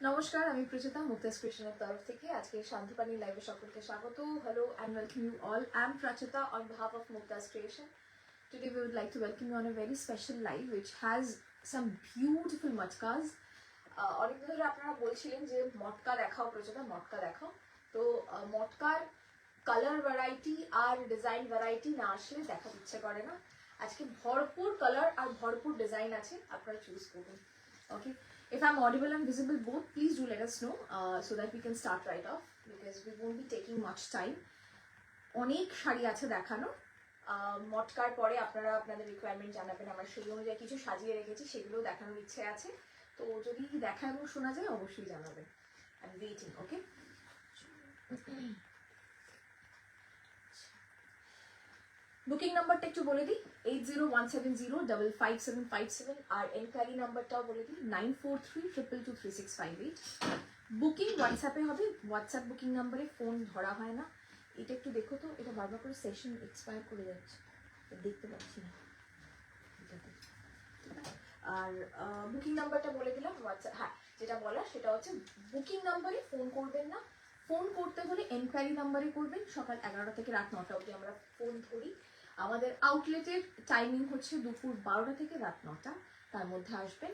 নমস্কার, আমি প্রচিতা মুক্তাস ক্রিয়েশনের তরফ থেকে আজকে শান্তিপানি লাইভে সকলকে স্বাগত। Hello and welcome you all. I'm Prachita on behalf of Mukta's Creation. Today we would like to welcome you on a very special live which has some beautiful matkas. অনেক ধরে আপনারা বলছিলেন যে মটকা দেখাও প্রচিতা, মটকা দেখাও। তো মটকার কালার ভ্যারাইটি আর design variety না আসলে দেখার ইচ্ছে করে না। আজকে ভরপুর কালার আর ভরপুর ডিজাইন আছে, আপনারা চুজ করুন। ওকে, if I'm audible and visible both, please do let us know so that we can start right off because we won't be taking much time. অনেক শাড়ি আছে দেখানো, মটকার পরে আপনারা আপনাদের রিকোয়ারমেন্ট জানাবেন, আমরা সেই অনুযায়ী কিছু সাজিয়ে রেখেছি, সেগুলো দেখানোর ইচ্ছে আছে। তো যদি দেখা এবং শোনা যায় অবশ্যই জানাবেন। I am waiting. Okay, booking নাম্বারটা একটু বলে দিই, 8017055757, আর এনকোয়ারি নাম্বারটাও বলে দিই 9432223658। বুকিং হোয়াটসঅ্যাপে হবে, হোয়াটসঅ্যাপ বুকিং নাম্বারে ফোন ধরা হয় না। এটা একটু দেখো তো, এটা বারবার করে সেশন এক্সপায়ার করে যাচ্ছে, দেখতে পাচ্ছি না এটাতে। আর বুকিং নাম্বারটা বলে দিলাম হোয়াটসঅ্যাপ, হ্যাঁ যেটা বলা সেটা হচ্ছে বুকিং নাম্বারে ফোন করবেন না, ফোন করতে হলে এনকোয়ারি নাম্বারে করবেন। সকাল 11টা থেকে রাত 9টা অবধি আমরা ফোন ধরি। আমাদের আউটলেটের টাইমিং হচ্ছে দুপুর 12টা থেকে রাত 9টা, তার মধ্যে আসবেন।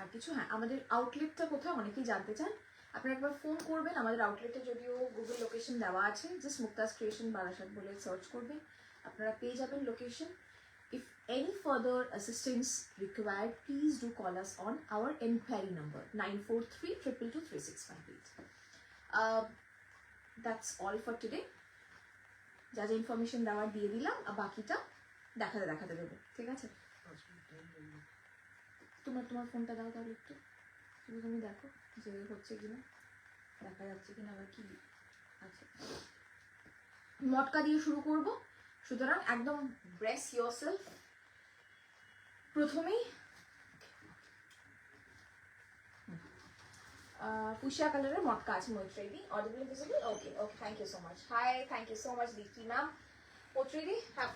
আর কিছু, হ্যাঁ আমাদের আউটলেটটা কোথায় অনেকেই জানতে চান, আপনারা একবার ফোন করবেন। আমাদের আউটলেটে যদিও গুগল লোকেশন দেওয়া আছে, জাস্ট মুক্তাস ক্রিয়েশন বারাসাত বলে সার্চ করবেন, আপনারা পেয়ে যাবেন location. If any further assistance required, please do call us on our enquiry number 9432223658. That's all for today. যা যা ইনফরমেশন দেওয়ার দিয়ে দিলাম, আর বাকিটা দেখাতে দেবো, ঠিক আছে? তোমার ফোনটা দাও তাহলে একটু, তুমি দেখো যে হচ্ছে কিনা, দেখা যাচ্ছে কিনা, আবার কি আছে। মটকা দিয়ে শুরু করব, সুতরাং একদম ব্রেস ইয়োরসেলফ। প্রথমেই ফুশিয়া কালারের মটকা আছে Maitreyi, audible visible? Okay okay, thank you so much. Hi, thank you so much Dipti ma'am. Maitreyi, হ্যাঁ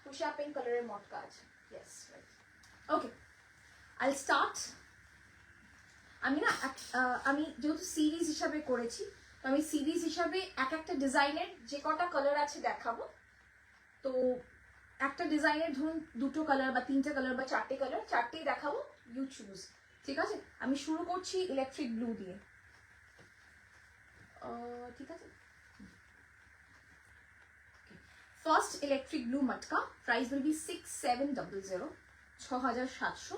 ফুশিয়া পিঙ্ক কালারের মটকা আছে, yes right. Okay, I start. আমি যেহেতু সিরিজ হিসাবে করেছি, তো আমি সিরিজ হিসাবে একটা ডিজাইনের যে কটা কালার আছে দেখাবো। তো একটা ডিজাইনের ধরুন দুটো কালার বা তিনটে কালার বা চারটে কালার, চারটেই দেখাবো, ইউ চুজ, ঠিক আছে? আমি শুরু করছি ইলেকট্রিক ব্লু দিয়ে, ঠিক আছে? First electric blue matka, price will be 6700, 6700।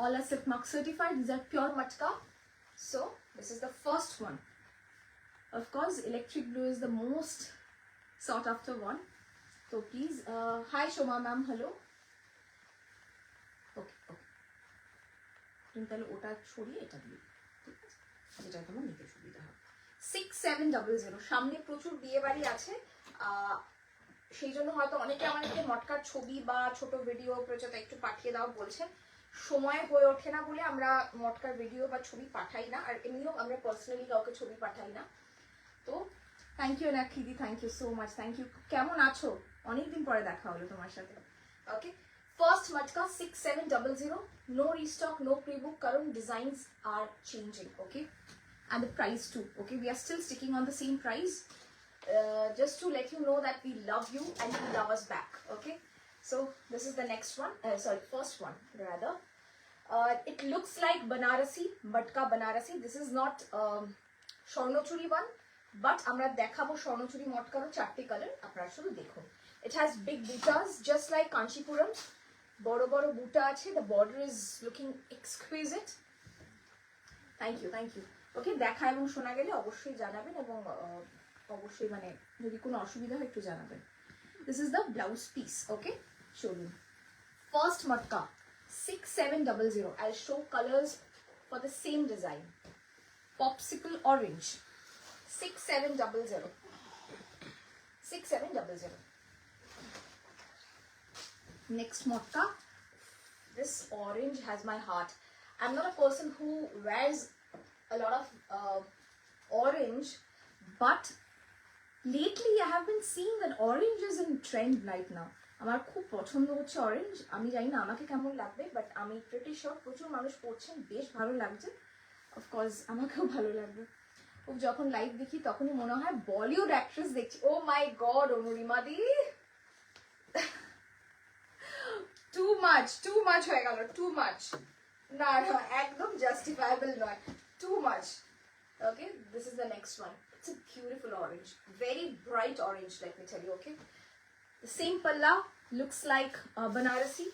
All are silk mark certified. These are pure matka. So this is the first one. Of course, electric blue is the most sought after one. So please, hi Shoma ma'am, hello. Okay, okay. তুমি তাহলে ওটা ছড়িয়ে এটা দিও, ঠিক আছে? যেটা তোমার নিতে সুবিধা হবে। 6700, সামনে প্রচুর বিয়ে বাড়ি আছে, সেই জন্য হয়তো অনেকে আমাদেরকে মটকার ছবি বা ছোট ভিডিও প্রচার একটু পাঠিয়ে দাও বলছেন। সময় হয়ে ওঠে না বলে আমরা মটকার ভিডিও বা ছবি পাঠাই না, আর এমনিও আমরা পার্সোনালি কাউকে ছবি পাঠাই না। তো থ্যাংক ইউ নাকিদি, thank you so much, thank you. কেমন আছো? অনেকদিন পরে দেখা হলো তোমার সাথে। ওকে, first matka 6700, no restock, no prebook, কারণ designs are changing. Okay, and the price too. Okay, we are still sticking on the same price, just to let you know that we love you and you love us back. Okay, so this is the next one, first one rather. It looks like Banarasi, Matka Banarasi. This is not Swarnochuri one, but আমরা দেখাবো স্বর্ণচুরি মটকারও চারটে colour, আপনারা শুধু দেখুন। It has big butas just like Kanchipuram, বড় বড় বুটা আছে, the border is looking exquisite. Thank you, thank you. ওকে, দেখা এবং শোনা গেলে অবশ্যই জানাবেন, এবং অবশ্যই মানে যদি কোনো অসুবিধা হয় একটু জানাবেন। This is the blouse piece. Okay, চলুন। First matka 6700, I'll show colors for the same design. Popsicle orange 6700, 6700. Next motka, this orange has my heart. I'm not a person who wears a lot of orange, but lately I have been seeing that orange is in trend right now. আমার খুব পছন্দ হচ্ছে orange. আমি জানি না আমাকে কেমন লাগবে, বাট আমি প্রিটি শিওর প্রচুর মানুষ পড়ছেন, বেশ ভালো লাগছে। অফকোর্স আমাকেও ভালো লাগবে। ও যখন লাইভ দেখি তখনই মনে হয় বলিউড অ্যাক্ট্রেস দেখছি। ও my god অনুরিমা the, too much হয়ে গেল, টু মাচ। না না একদম জাস্টিফাইবল নয়, too much. Okay, this is the next one. It's a beautiful orange, very bright orange, let me tell you. Okay, the same palla looks like Banarasi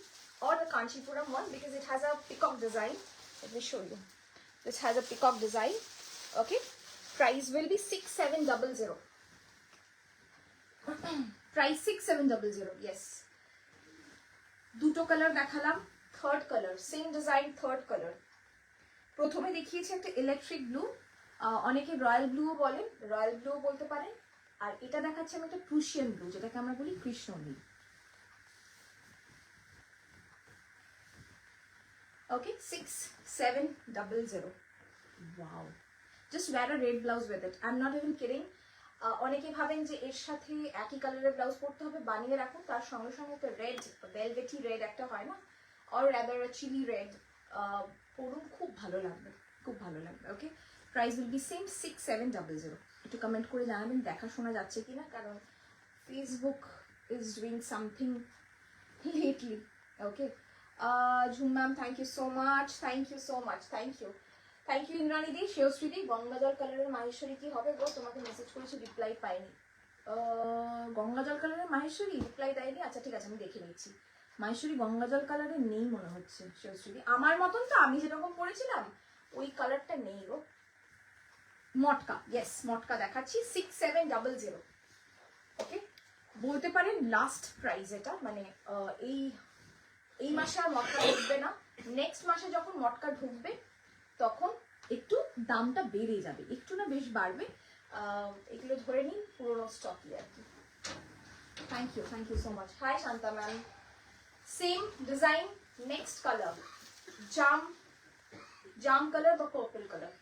or the Kanchipuram one because it has a peacock design. Let me show you. This has a peacock design. Okay, price will be 6700. Price 6700. Yes. দুটো colour দেখালাম, third colour same design, third colour. প্রথমে দেখিয়েছি একটা electric blue, অনেকে royal ব্লুও বলেন, royal ব্লুও বলতে পারেন। আর এটা দেখাচ্ছি আমি একটা প্রুশিয়ান ব্লু, যেটাকে আমরা বলি Krishna blue. Okay, 6700। Wow, just wear a red blouse with it, I am not even kidding. অনেকে ভাবেন যে এর সাথে একই কালারের ব্লাউজ পরতে হবে, বানিয়ে রাখুন, তার সঙ্গে সঙ্গে একটা রেড, ভেলভেটি রেড একটা হয় না, অর রাদার চিলি রেড পরুন, খুব ভালো লাগবে, খুব ভালো লাগবে। ওকে, প্রাইস উইল বি সেম 6700। একটু কমেন্ট করে জানাবেন দেখা শোনা যাচ্ছে কিনা, কারণ Facebook is doing something lately. Okay, Jhum ma'am thank you so much, thank you so much, thank you, thank you Indrani di. শিবশ্রীদি, গঙ্গাজল কালারের মাহেশ্বরী কি হবে গো? তোমাকে মেসেজ করেছি, রিপ্লাই পাইনি। গঙ্গাজল কালারের মাহেশ্বরী রিপ্লাই দেয়নি? আচ্ছা ঠিক আছে, আমি দেখে নিচ্ছি। মাহেশ্বরী গঙ্গাজল কালারে নেই মনে হচ্ছে শিবশ্রীদি, আমার মতন তো, আমি যেরকম পরেছিলাম ওই কালারটা নেই গো। মটকা, ইয়েস মটকা দেখাচ্ছি 6700। ওকে, বলতে পারেন লাস্ট প্রাইস এটা, মানে এই মাসে আর মটকা ঢুকবে না, নেক্সট মাসে যখন মটকা ঢুকবে তখন একটু দামটা বেড়ে যাবে, একটু না বেশ বাড়বে। এগুলো ধরে নিন পুরোনো স্টকই আর কি। Thank you so much. Hi Shanta ma'am, same design, next colour জাম কালার বা পার্পল কালার।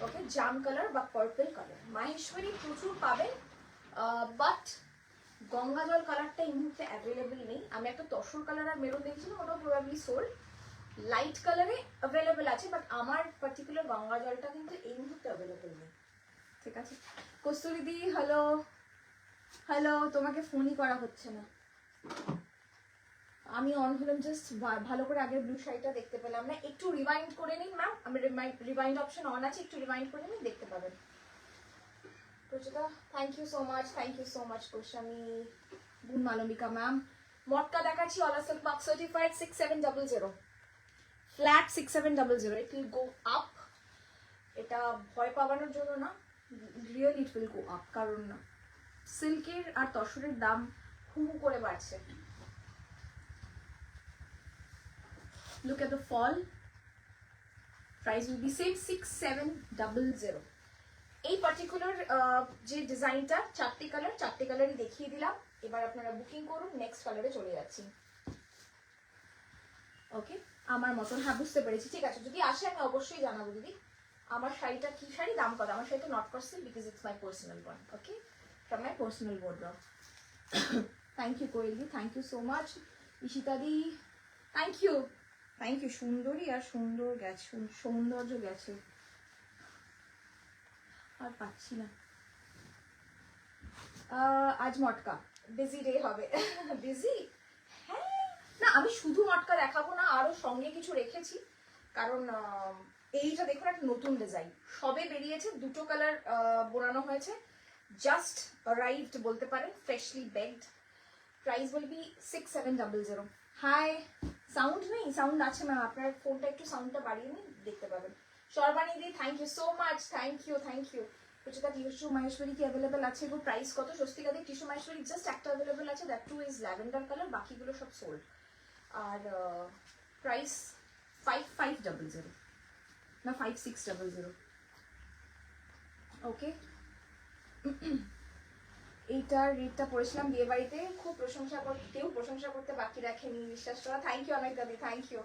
ওকে, জাম কালার বা পার্পল কালার। মাহেশ্বরী প্রচুর পাবেন, বাট গঙ্গাজল কালারটা এই মুহূর্তে অ্যাভেলেবেল নেই। আমি একটা তসর কালার আর মেরুন দেখছিলাম, ওটাও প্রবাবলি সোল্ড। লাইট কালারে অ্যাভেলেবেল আছে, বাট আমার পার্টিকুলার গঙ্গা জলটা কিন্তু এই মুহূর্তে অ্যাভেলেবেল নেই। ঠিক আছে, কস্তুরী দি হ্যালো, হ্যালো, তোমাকে ফোনই করা হচ্ছে না। আমি অন হলাম, জাস্ট ভালো করে আগের ব্লু শাড়িটা দেখতে পেলাম না। একটু রিমাইন্ড করে নিন ম্যাম, আমি রিমাইন্ড অপশন অন আছে, একটু রিমাইন্ড করে নিন, দেখতে পাবেন। প্রচুতা থ্যাংক ইউ সো মাচ কোশামি। গুড মালবিকা ম্যাম, মটকা দেখাচ্ছি অলা silk mark certified 6700। Flat 6700, it will go up. এটা ভয় পাওয়ানোর জন্য না, really it will go up, কারণ সিল্কের আর তসরের দাম হু হু করে বাড়ছে। Look at the fall, price will be same 6700। এই পার্টিকুলার যে ডিজাইনটা, চারটি কালারই দেখিয়ে দিলাম। এবার আপনারা বুকিং করুন, নেক্সট কালারে চলে যাচ্ছি। ওকে, আমার মতন, হ্যাঁ বুঝতে পেরেছি, ঠিক আছে। যদি আসে আমি অবশ্যই জানাবো দিদি। আমার শাড়িটা কি শাড়ি, দাম কত? আমার শাড়িটা not for sale because it's my personal one. Okay, from my personal wardrobe. Thank you Koel di, thank you so much. Ishita di thank you. সুন্দরী আর সুন্দর গেছে, সৌন্দর্য গেছে, আর পাচ্ছি না। আজ মটকা বিজি ডে হবে। বিজি? হ্যাঁ, না আমি শুধু মটকা দেখাবো না, আরো সঙ্গে কিছু রেখেছি, কারণ এইটা দেখুন একটা নতুন ডিজাইন, সবে বেরিয়েছে, দুটো কালার বোনানো হয়েছে, জাস্ট অ্যারাইভড বলতে পারেন, freshly baked. Price will be 6700। Hi, sound নেই? সাউন্ড আছে ম্যাম, আপনার ফোনটা একটু সাউন্ডটা বাড়িয়ে নিন, দেখতে পাবেন। Sarbani di thank you so much, thank you. প্রচুতা টিস্যু মাহেশ্বরী কি অ্যাভেলেবেল আছে গো? প্রাইস কত? স্বস্তিকা দি, টিস্যু মাহেশ্বরী জাস্ট একটা অ্যাভেলেবেল আছে, that too is lavender colour, বাকিগুলো সব সোল্ড। আর প্রাইস 5500 না 5600। ওকে, এইটার রেটটা পড়েছিলাম বিয়ে বাড়িতে, খুব কেউ প্রশংসা করতে বাকি রাখেনি, বিশ্বাস করা। থ্যাংক ইউ অনেক দাদি, thank you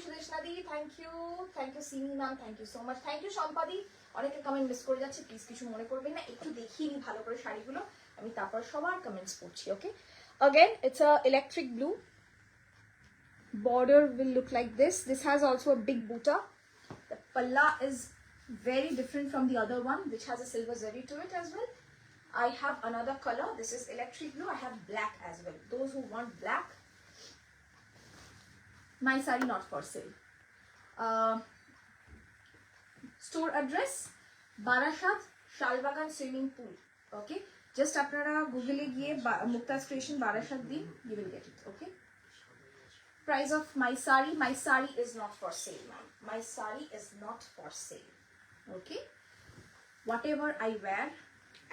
Sudeshna di, thank you Simi ma'am, thank you so much, thank you Shampa di. অনেকের কমেন্ট মিস করে যাচ্ছে, প্লিজ কিছু মনে করবেন না, একটু দেখিয়ে নিই ভালো করে শাড়িগুলো, আমি তারপর সবার কমেন্টস পড়ছি। ওকে, again it's a electric blue, border will look like this. This has also a big buta. The palla is very different from the other one, which has a silver zari to it as well. I have another color. This is electric blue. I have black as well. Those who want black, my saree not for sale. Store address Barashat Shalbagan swimming pool. Okay, just আপনারা গুগলে গিয়ে Mukta's creation Barasat দিন, you will get it. Okay, price of my saree is not for sale, ma'am. My saree is not for sale. Okay, whatever I wear,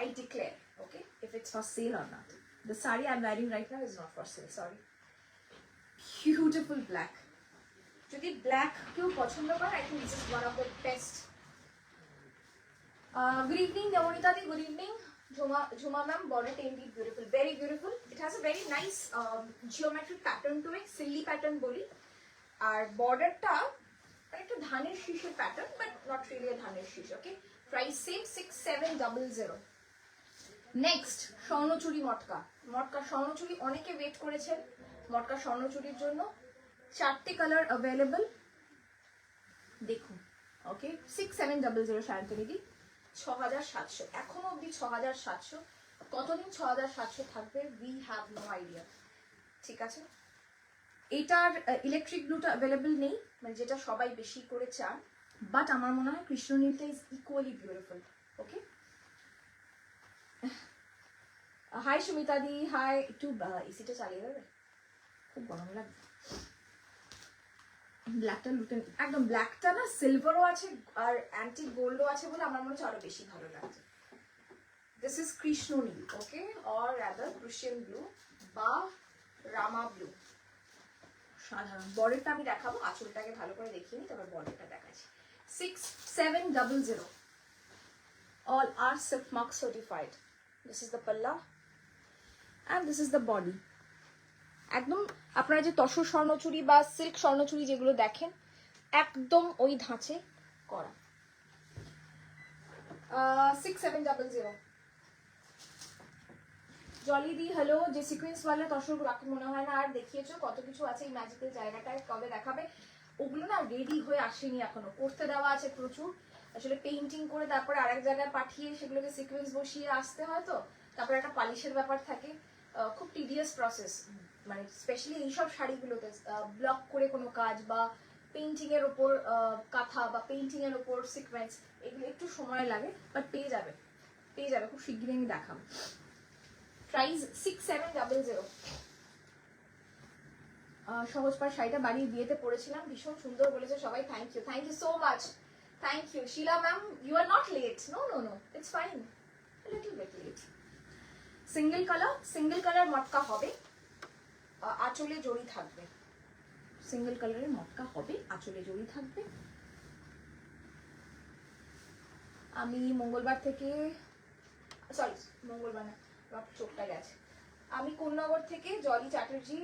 I declare, okay, if it's for sale or not. The saree I'm wearing right now is not for sale, sorry. Beautiful black. যদি black কেউ পছন্দ করে, I think this is one of the best. Good evening, Namonita di, good evening. Jhuma ma'am, bonnet indeed beautiful, very beautiful. It has a very nice geometric pattern to it, silly pattern boli. Our border ta একটা ধানের শীষের pattern, but not really a ধানের শীষ। ওকে, price same 6700। Next Swarnachari মটকা। মটকা স্বর্ণচুরি অনেকে wait করেছেন মটকা স্বর্ণচুরির জন্য। 4টে colour available, দেখুন। ওকে, 6700 সায়ন্তনীদি, 6700 এখনো অবধি 6700। কতদিন 6700 থাকবে উই হ্যাভ নো আইডিয়া। ঠিক আছে, এটার ইলেকট্রিক ব্লুটা অ্যাভেলেবল নেই, মানে যেটা সবাই বেশি করে চান, বাট আমার মনে হয় কৃষ্ণনীলটা is equally beautiful. Okay, hi Sumita di, hi. একটু এসিটা চালিয়ে দেবে, খুব গরম লাগবে। ব্ল্যাকটা লুটেন, একদম ব্ল্যাকটা না সিলভারও আছে আর অ্যান্টিক গোল্ডও আছে বলে আমার মনে হচ্ছে আরো বেশি ভালো লাগছে। দিস ইজ কৃষ্ণনীল, okay, or rather Prussian blue বা রামা ব্লু। সাধারণ বর্ডারটা আমি দেখাবো, আঁচলটাকে ভালো করে দেখিয়ে নিই, তারপর বর্ডারটা দেখাচ্ছি। 6700, all are silk mark certified. This is the palla and this is the body. একদম আপনারা যে তসর স্বর্ণচুরি বা সিল্ক স্বর্ণচুরি যেগুলো দেখেন, একদম ওই ধাঁচে করা। 6700। জলি দি হ্যালো, যে সিকোয়েন্স ওয়ালা তসর বাকি মনে হয় না আর দেখিয়েছো, কত কিছু আছে এই ম্যাজিক্যাল জায়গাটায়, কবে দেখাবে? ওগুলো না রেডি হয়ে আসেনি এখনো, করতে দেওয়া আছে প্রচুর। আসলে পেইন্টিং করে তারপরে আরেক জায়গায় পাঠিয়ে সেগুলোকে সিকোয়েন্স বসিয়ে আসতে হয়, তো তারপরে একটা পালিশের ব্যাপার থাকে, খুব টিডিয়াস প্রসেস। মানে স্পেশালি এইসব শাড়িগুলোতে ব্লক করে কোনো কাজ বা পেইন্টিং এর ওপর কাঁথা বা পেইন্টিং এর ওপর সিকোয়েন্স, এগুলো একটু সময় লাগে, বাট পেয়ে যাবে খুব শিগগিরই আমি দেখাবো। প্রাইস 6700। সহজ পার শাড়িটা বাড়ির বিয়েতে পরেছিলাম, ভীষণ সুন্দর বলেছে সবাই, thank you so much, thank you. Sheela ma'am, you are not late, no it's fine, little bit late. Single colour matka হবে, আঁচলে জড়ি থাকবে। সিঙ্গেল কালারের মটকা হবে, আঁচলে জড়ি থাকবে। আমি মঙ্গলবার থেকে, সরি মঙ্গলবার না, চোখটা গেছে, আমি কোন্নগর থেকে জলি চ্যাটার্জি।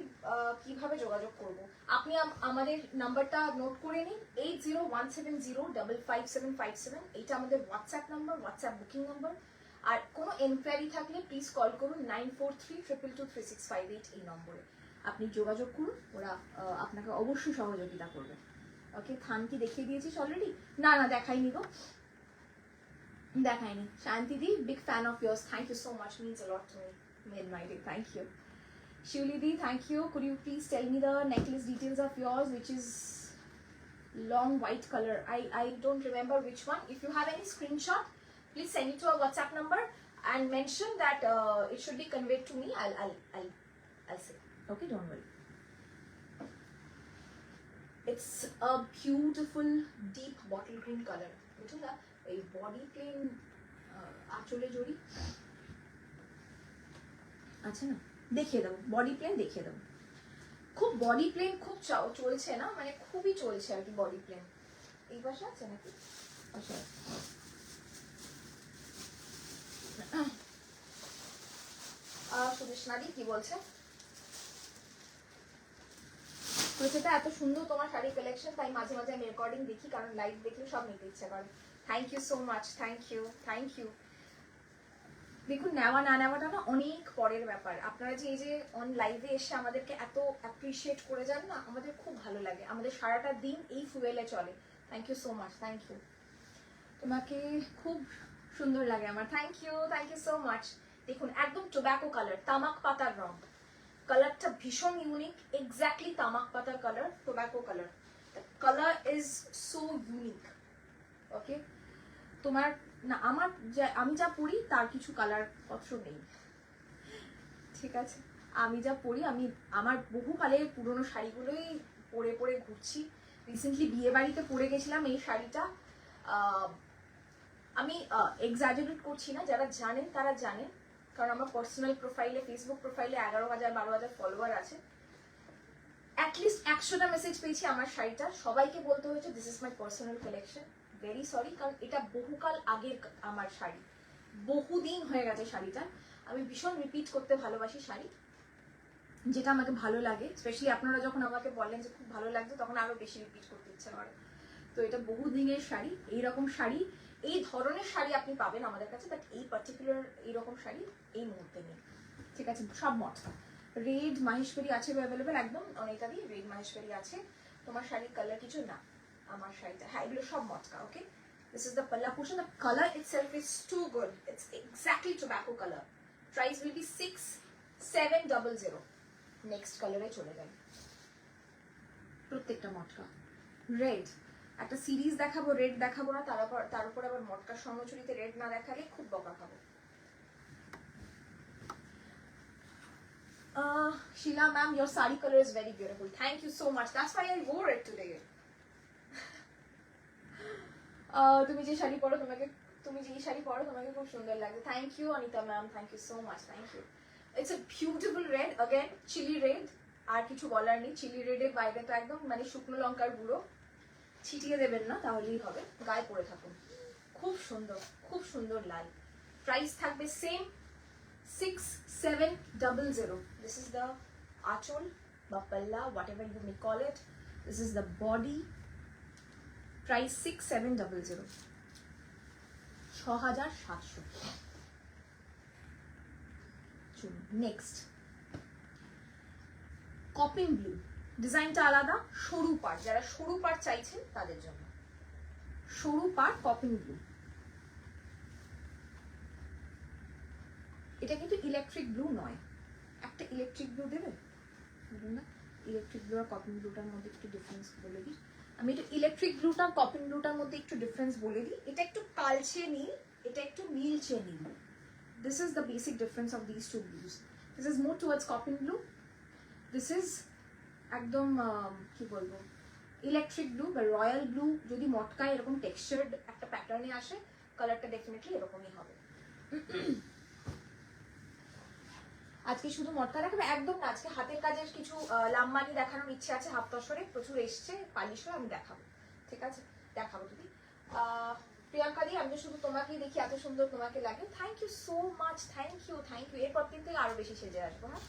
কিভাবে যোগাযোগ করব? আপনি আমাদের নাম্বারটা নোট করে নিন, 8017055757। এটা আমাদের WhatsApp number, WhatsApp booking number. আর কোনো এনকোয়ারি থাকলে প্লিজ কল করুন 9432223658 এই নম্বরে আপনি যোগাযোগ করুন, ওরা আপনাকে অবশ্যই সহযোগিতা করবে। ওকে, থান কি দেখিয়ে দিয়েছিস অলরেডি? না দেখাইনি গো, দেখাইনি। Shanti di, big fan of yours, thank you so much, means a lot to me, made my day, thank you. Shivli di, thank you. Could you please tell me the necklace details of yours, which is long white color? I don't remember which one. If you have any screenshot, please send it to our WhatsApp number and mention that it should be conveyed to me. I'll say. Okay, don't worry. It's a beautiful deep bottle green color. বুঝলা, এই body plain আঁচলে জড়ি আচ্ছা না, দেখিয়ে দেবো, body plain দেখিয়ে দেবো। খুব বডি প্লেন খুব চলছে না, মানে খুবই চলছে আর কি বডি প্লেন। এই পাশে আছে নাকি? সুদেশনাদি কি বলছে? এটা এত সুন্দর তোমার শাড়ি কালেকশন, তাই মাঝে মাঝে আমি রেকর্ডিং দেখি, কারণ লাইভ দেখলে সব নিতে ইচ্ছা করে। Thank you so much, thank you. দেখুন, নেওয়া না নেওয়াটা না অনেক পরের ব্যাপার। আপনারা যে এই যে অন লাইভে এসে আমাদেরকে এত অ্যাপ্রিসিয়েট করে যান না, আমাদের খুব ভালো লাগে। আমাদের সারাটা দিন এই ফুয়েলে চলে। Thank you so much, thank you. তোমাকে খুব সুন্দর লাগে আমার। Thank you so much. দেখুন, একদম টোব্যাকো কালার, তামাক পাতার রং। কালারটা ভীষণ ইউনিক, এক্স্যাক্টলি তামাক পাতার colour, tobacco colour. Colour is so unique. Okay, তোমার না আমার আমি যা পরি তার কিছু কালার পত্র নেই, ঠিক আছে? আমি যা পরি, আমি আমার বহু কালের পুরনো শাড়িগুলোই পরে পরে ঘুরছি। রিসেন্টলি বিয়ে বাড়িতে পরে গেছিলাম এই শাড়িটা। আমি এক্সাজারেট করছি না, যারা জানেন তারা জানেন, কারণ আমার পার্সোনাল প্রোফাইলে, ফেসবুক প্রোফাইলে 11,000-12,000 ফলোয়ার আছে। অ্যাটলিস্ট 100টা মেসেজ পেয়েছি আমার শাড়িটা। সবাইকে বলতে হয়েছে this is my personal collection. Very sorry, কারণ এটা বহুকাল আগের আমার শাড়ি, বহুদিন হয়ে গেছে শাড়িটা। আমি ভীষণ রিপিট করতে ভালোবাসি শাড়ি, যেটা আমাকে ভালো লাগে। স্পেশালি আপনারা যখন আমাকে বলেন যে খুব ভালো লাগছে, তখন আরো বেশি রিপিট করতে ইচ্ছা করে। তো এটা বহুদিনের শাড়ি। এইরকম শাড়ি, এই ধরনের শাড়ি আপনি পাবেন আমাদের কাছে, বাট এই পার্টিকুলার এইরকম শাড়ি এই মুহূর্তে নেই, ঠিক আছে? সব মটকা। রেড মাহেশ্বরী আছে অ্যাভেলেবেল, একদম অনেকটারই রেড মাহেশ্বরী আছে। তোমার শাড়ির কালার কিছু না, আমার শাড়িটা, হ্যাঁ এগুলো সব matka. Okay, this is the palla portion. The colour itself is too good, it's exactly tobacco colour. Price will be 6700। Next কালারে চলে যাই। প্রত্যেকটা মটকা রেড। একটা সিরিজ দেখাবো, রেড দেখাবো না, তার উপর আবার মটকার স্বর্ণচুরিতে রেড না দেখালে খুব বকা খাবো। Sheila ma'am, your sari color is very beautiful. Thank you so much. That's why I wore it today. তুমি যে শাড়ি পরো তোমাকে খুব সুন্দর লাগে। Thank you Anita ma'am, thank you so much, thank you. It's a beautiful red, again chilli red. আর কিছু বলার নেই, চিলি রেডের বাইরে তো একদম মানে শুকনো লঙ্কার গুঁড়ো ছিটিয়ে দেবেন না, তাহলেই হবে। গায়ে পরে থাকুন, খুব সুন্দর লাল। প্রাইস থাকবে same 6700। This is the achol বা palla, whatever you may call it. This is the body. Price 6700, 6700। Next কপিং ব্লু, ডিজাইনটা আলাদা, সরু পাড়। যারা সরু পাড় চাইছেন তাদের জন্য সরু পাড় কপিং ব্লু। এটা কিন্তু ইলেকট্রিক ব্লু নয়। একটা ইলেকট্রিক ব্লু দেবে না? ইলেকট্রিক ব্লু আর কপিং ব্লুটার মধ্যে একটু ডিফারেন্স বলে দিই। আমি এটা ইলেকট্রিক ব্লুটা কপিং ব্লুটার মধ্যে একটু ডিফারেন্স বলে দিই। এটা একটু কালচে নীল, এটা একটু নীলচে নীল। This is the basic difference of these two blues. This is more towards copper blue. This is একদম কি বলবো, ইলেকট্রিক ব্লু বা রয়্যাল ব্লু। যদি মটকায় এরকম টেক্সচার্ড একটা প্যাটার্নে আসে, কালারটা ডেফিনেটলি এরকমই হবে। আজকে শুধু মটকা দেখাবে একদম না, আজকে হাতের কাজের কিছু লাম্বানি দেখানোর ইচ্ছে আছে। হাফ তসরে প্রচুর এসছে, পালিশও আমি দেখাবো, ঠিক আছে? দেখাবো দিদি। প্রিয়াঙ্কা দি, আমি শুধু তোমাকেই দেখি, এত সুন্দর তোমাকে লাগে। Thank you so much, thank you. এরপর দিন থেকে আরো বেশি সেজে আসবো। হ্যাঁ,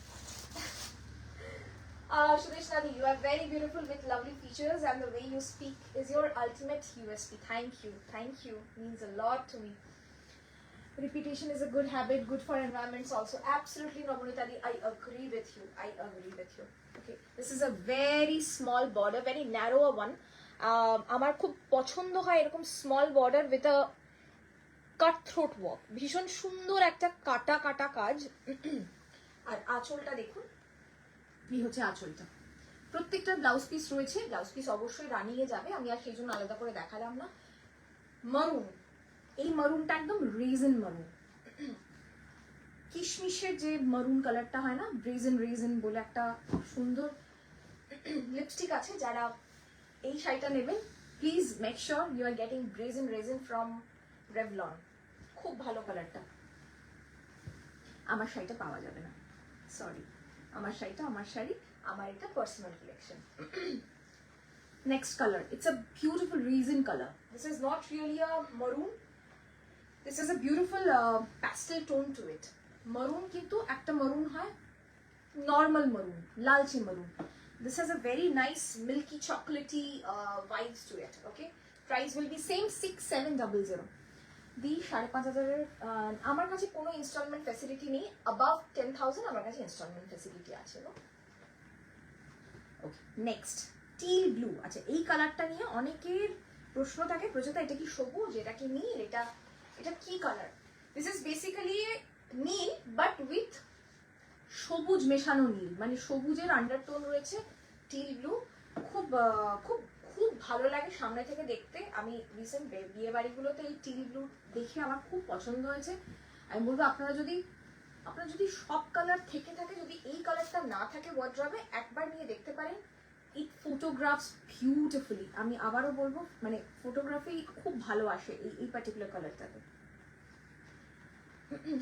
Sudesh Nadi, you are very beautiful with lovely features and the way you speak is your ultimate USP. Thank you, means a lot to me. Repetition is a good habit, good for environments also. Absolutely, Nobunita Di, I agree with you. Okay, this is a very small border, very narrow one. আমার খুব পছন্দ হয় এরকম small border with a cut throat work. ভীষণ সুন্দর একটা কাটা কাটা কাজ। আর আঁচলটা দেখুন, এই হচ্ছে আঁচলটা। প্রত্যেকটা ব্লাউজ পিস রয়েছে, ব্লাউজ পিস অবশ্যই রানিয়ে যাবে, আমি আর সেই জন্য আলাদা করে দেখালাম না। মারুন, এই মারুনটা একদম রেজিন মারুন, কিশমিশের যে মারুন কালারটা হয় না, রেজিন বলে একটা সুন্দর লিপস্টিক আছে। যারা এই শাড়িটা নেবেন, please make sure you are getting resin from Revlon. খুব ভালো কালারটা। আমার শাড়িটা পাওয়া যাবে না, সরি। আমার শাড়ি, আমার এটা personal collection. Next colour, it's a beautiful resin colour. This is not really a maroon, this is a beautiful pastel tone to it. Maroon কিন্তু একটা মারুন হয়, নর্মাল মারুন, লালচে মারুন। This has a very nice milky chocolatey vibes to it. Okay, price will be same 6700 দি 5500 আমার কাছে কোনো ইনস্টলমেন্ট ফ্যাসিলিটি নেই, অ্যাবাভ 10,000 আমার কাছে ইনস্টলমেন্ট ফ্যাসিলিটি আছে। ওকে, নেক্সট টিল ব্লু। আচ্ছা, এই কালারটা নিয়ে অনেকের প্রশ্ন থাকে, প্রচুর এটা কি সবুজ, এটা কি নীল, এটা কি কালার? দিস ইজ বেসিক্যালি নীল বাট উইথ সবুজ মেশানো নীল, মানে সবুজের আন্ডারটোন রয়েছে। টিল ব্লু খুব খুব খুব ভালো লাগে সামনে থেকে দেখতে। আমি রিসেন্ট বিয়ে বাড়িগুলোতে এই টিল ব্লু দেখে আমার খুব পছন্দ হয়েছে। আমি বলবো আপনারা যদি সব কালার থেকে থাকে, যদি এই কালারটা না থাকে ওয়ার্ড্রবে, একবার নিয়ে দেখতে পারেন। ইট ফটোগ্রাফস বিউটিফুলি। আমি আবারও বলবো, মানে ফটোগ্রাফি খুব ভালো আসে এই particular কালারটাতে।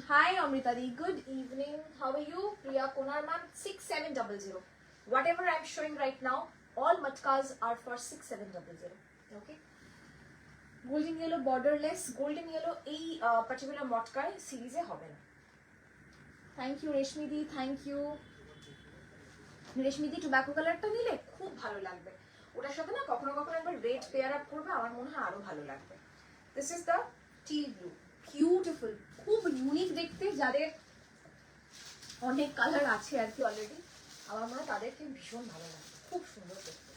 Hi Amrita Di, good evening. How are you? Priya Konar ma'am, 6700. Whatever I'm showing right now, all matkas are for 6700. Okay. Golden yellow borderless, golden yellow এই পার্টিকুলার মটকায় সিরিজে হবে না। Thank you Reshmi di, thank you Reshmi di. Tobacco কালারটা নিলে খুব ভালো লাগবে, ওটার সাথে না কখনো কখনো একবার রেড পেয়ার আপ করবে, আমার মনে হয় আরো ভালো লাগবে। This is the teal blue, beautiful, খুব ইউনিক দেখতে। যাদের অনেক কালার আছে আর কি অলরেডি, আমার মনে হয় তাদেরকে ভীষণ ভালো লাগবে, খুব সুন্দর দেখতে।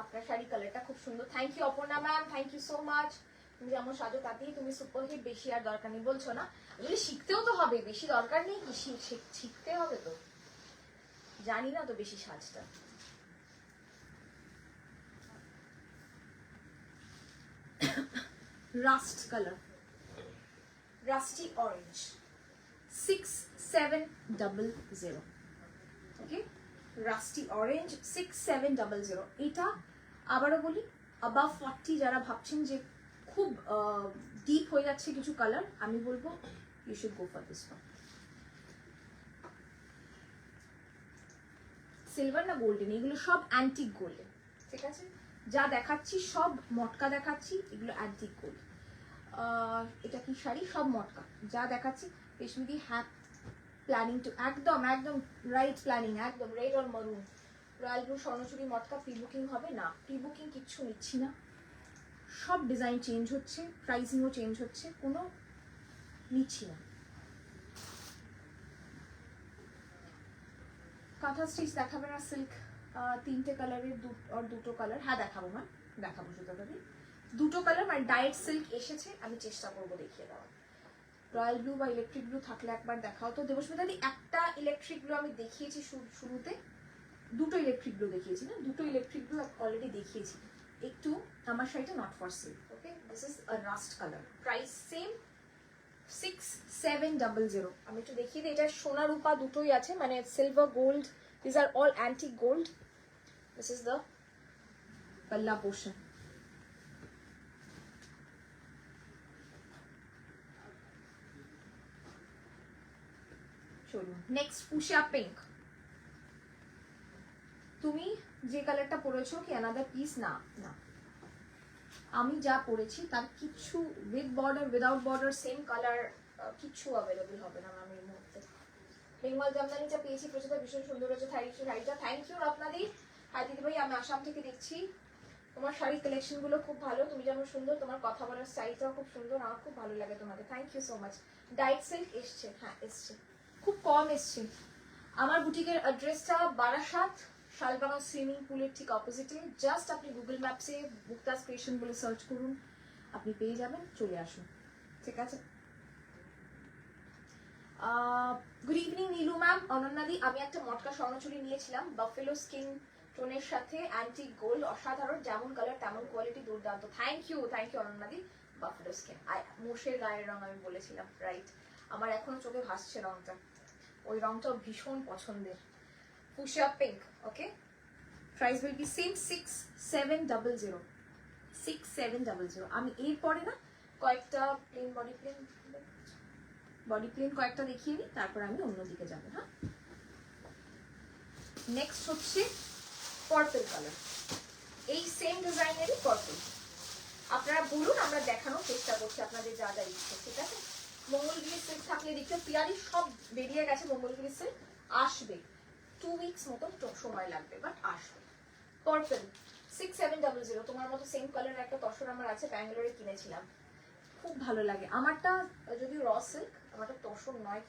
আপনার শাড়ি কালারটা খুব সুন্দর। Thank you Aparna ma'am, thank you so much. তুমি যেমন সাজো তাতেই তুমি সুপারহিট, বেশি আর দরকার নেই বলছো না? এগুলো শিখতেও তো হবে, বেশি দরকার নেই কি, শিখতে হবে তো। জানি না তো বেশি সাজটা। Rust colour, rusty orange, 6700। Okay, rusty orange 6700। এটা আবারও বলি, অ্যাবাভ 40 যারা ভাবছেন যে খুব ডিপ হয়ে যাচ্ছে কিছু কালার, আমি বলবো you should go for this one. Silver না গোল্ডেন, এগুলো সব অ্যান্টিক গোল্ডেন, ঠিক আছে? যা দেখাচ্ছি সব মটকা দেখাচ্ছি, এগুলো অ্যান্টিক গোল্ড। এটা কি শাড়ি? সব মটকা যা দেখাচ্ছি। রেশমিদি হ্যাপ প্ল্যানিং টু, একদম একদম রাইট প্ল্যানিং, একদম red or maroon. Royal blue Swarnachuri matka pre booking হবে না, প্রি বুকিং কিচ্ছু নিচ্ছি না। সব ডিজাইন চেঞ্জ হচ্ছে, প্রাইসিংও চেঞ্জ হচ্ছে, কোনো নিচ্ছি না। কাঁথা স্টিচ দেখাবে না? সিল্ক 3টে কালারের দুটো কালার, হ্যাঁ দেখাবো ম্যাম, দেখাবো সুতরাং দুটো কালার, মানে ডায়েট সিল্ক এসেছে, আমি চেষ্টা করবো দেখিয়ে দেওয়ার। রয়্যাল ব্লু বা ইলেকট্রিক ব্লু থাকলে একবার দেখাও তো। দেবস্মিতা দি, একটা ইলেকট্রিক ব্লু আমি দেখিয়েছি শুরুতে, দুটো ইলেকট্রিক ব্লু দেখিয়েছি না? দুটো ইলেকট্রিক ব্লু অলরেডি দেখিয়েছি। একটু আমার শাড়িটা not for sell. Okay, this is a rushed colour, price same 6700। আমি একটু দেখিয়ে দিই, এটা সোনা রূপা দুটোই আছে, মানে silver gold, this are all antique gold. This is the palla portion. চলুন নেক্সট, ফুশিয়া পিঙ্ক। তুমি যে কালারটা পরেছো কি অ্যানাদার পিস? না না, আমি যা পরেছি তার কিছু with border without border same colour কিছু অ্যাভেলেবল হবে না ম্যাম এই মুহূর্তে। বেঙ্গল জামদানিটা পেয়েছি, প্রচুর ভীষণ সুন্দর হয়েছে শাড়িটা। থ্যাংক ইউ রত্নাদি। হ্যাঁ দিদিভাই, আমি আসাম থেকে দেখছি, তোমার শাড়ির কালেকশন গুলো খুব ভালো, তুমি যেমন সুন্দর, তোমার কথা বলার স্টাইলটাও খুব সুন্দর, আমার খুব ভালো লাগে তোমাকে। Thank you so much. Diet silk এসছে? হ্যাঁ এসছে, খুব কম এসছে। আমার বুটিকের অ্যাড্রেসটা বারাসাত, শালবাগান সুইমিং পুলের ঠিক অপোজিটে। জাস্ট আপনি গুগল ম্যাপসে মুক্তাজ ক্রিয়েশন বলে সার্চ করুন, আপনি পেয়ে যাবেন, চলে আসুন, ঠিক আছে? গুড ইভিনিং নীলু ম্যাম, অনন্যাদি। আমি একটা মটকা স্বর্ণচুরি নিয়েছিলাম, বাফেলো স্কিন টোনের সাথে অ্যান্টিক গোল্ড, অসাধারণ, যেমন কালার তেমন কোয়ালিটি, দুর্দান্ত। থ্যাংক ইউ অনন্যাদি। বাফেলো স্কিন, মোষের গায়ের রং আমি বলেছিলাম, রাইট। আমার এখনো চোখে ভাসছে রংটা, ওই রংটাও ভীষণ পছন্দের। Fuchsia pink, okay, price will be same 6700। 6700। আমি এরপরে না কয়েকটা প্লেন বডি প্লেন কয়েকটা দেখিয়ে নিই, তারপর আমি অন্যদিকে যাবো। হ্যাঁ, নেক্সট হচ্ছে পার্পল কালার, এই সেম ডিজাইনেরই পার্পল। আপনারা বলুন, আমরা দেখানোর চেষ্টা করছি আপনাদের যা যা ইচ্ছে, ঠিক আছে? মঙ্গলগিরি সিল্ক থাকলে দেখতে, পিয়ারি সব বেরিয়ে গেছে, মঙ্গলগিরি সিল্ক আসবে। 2 উইকস মতো সময় লাগবে, বাট আসবে। পার্পল 6700, তোমার মতো সেম কালারের একটা তসর আমার আছে, ব্যাঙ্গালোরে কিনেছিলাম, খুব ভালো লাগে আমারটা। যদি র সিল্ক, আমারটা তসর নয়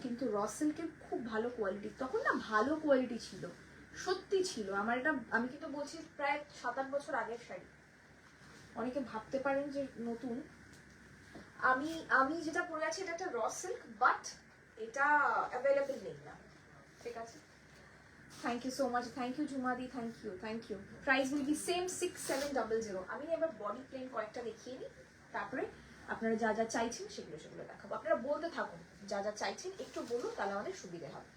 কিন্তু র সিল্কের খুব ভালো কোয়ালিটি, তখন না ভালো কোয়ালিটি ছিল, সত্যি ছিল। আমার এটা, আমি কিন্তু বলছি প্রায় 7-8 বছর আগের শাড়ি। অনেকে ভাবতে পারেন যে নতুন। আমি যেটা পরে আছি এটা একটা র সিল্ক, বাট এটা অ্যাভেলেবল নেই না, ঠিক আছে। Thank you so much, thank you ঝুমাদি, thank you. Price will be same 6700। আমি এবার বডি প্লেন কয়েকটা দেখিয়ে নিই, তারপরে আপনারা যা যা চাইছেন সেগুলো দেখাবো। আপনারা বলতে থাকুন যা যা চাইছেন, একটু বলুন, তাহলে আমাদের সুবিধা হবে।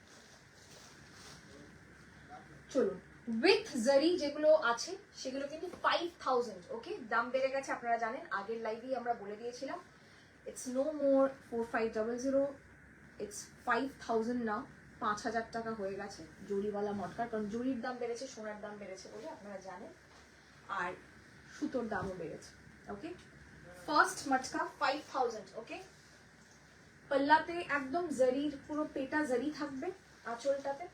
চলুন, উইথ জারি যেগুলো আছে সেগুলো কিন্তু 5000, ওকে। দাম বেড়ে গেছে, আপনারা জানেন, আগের লাইভেই আমরা বলে দিয়েছিলাম। ইটস নো মোর 4500, ইটস 5000 নাও, 5000 টাকা হয়ে গেছে জরিওয়ালা মটকার, কারণ জরির দাম বেড়েছে, সোনার দাম বেড়েছে বলে আপনারা জানেন, আর সুতোর দামও বেড়েছে, ওকে। ফার্স্ট মটকা 5000, ওকে। পাল্লাতে একদম জারির পুরো পেটা জারি থাকবে, আঁচলটাতে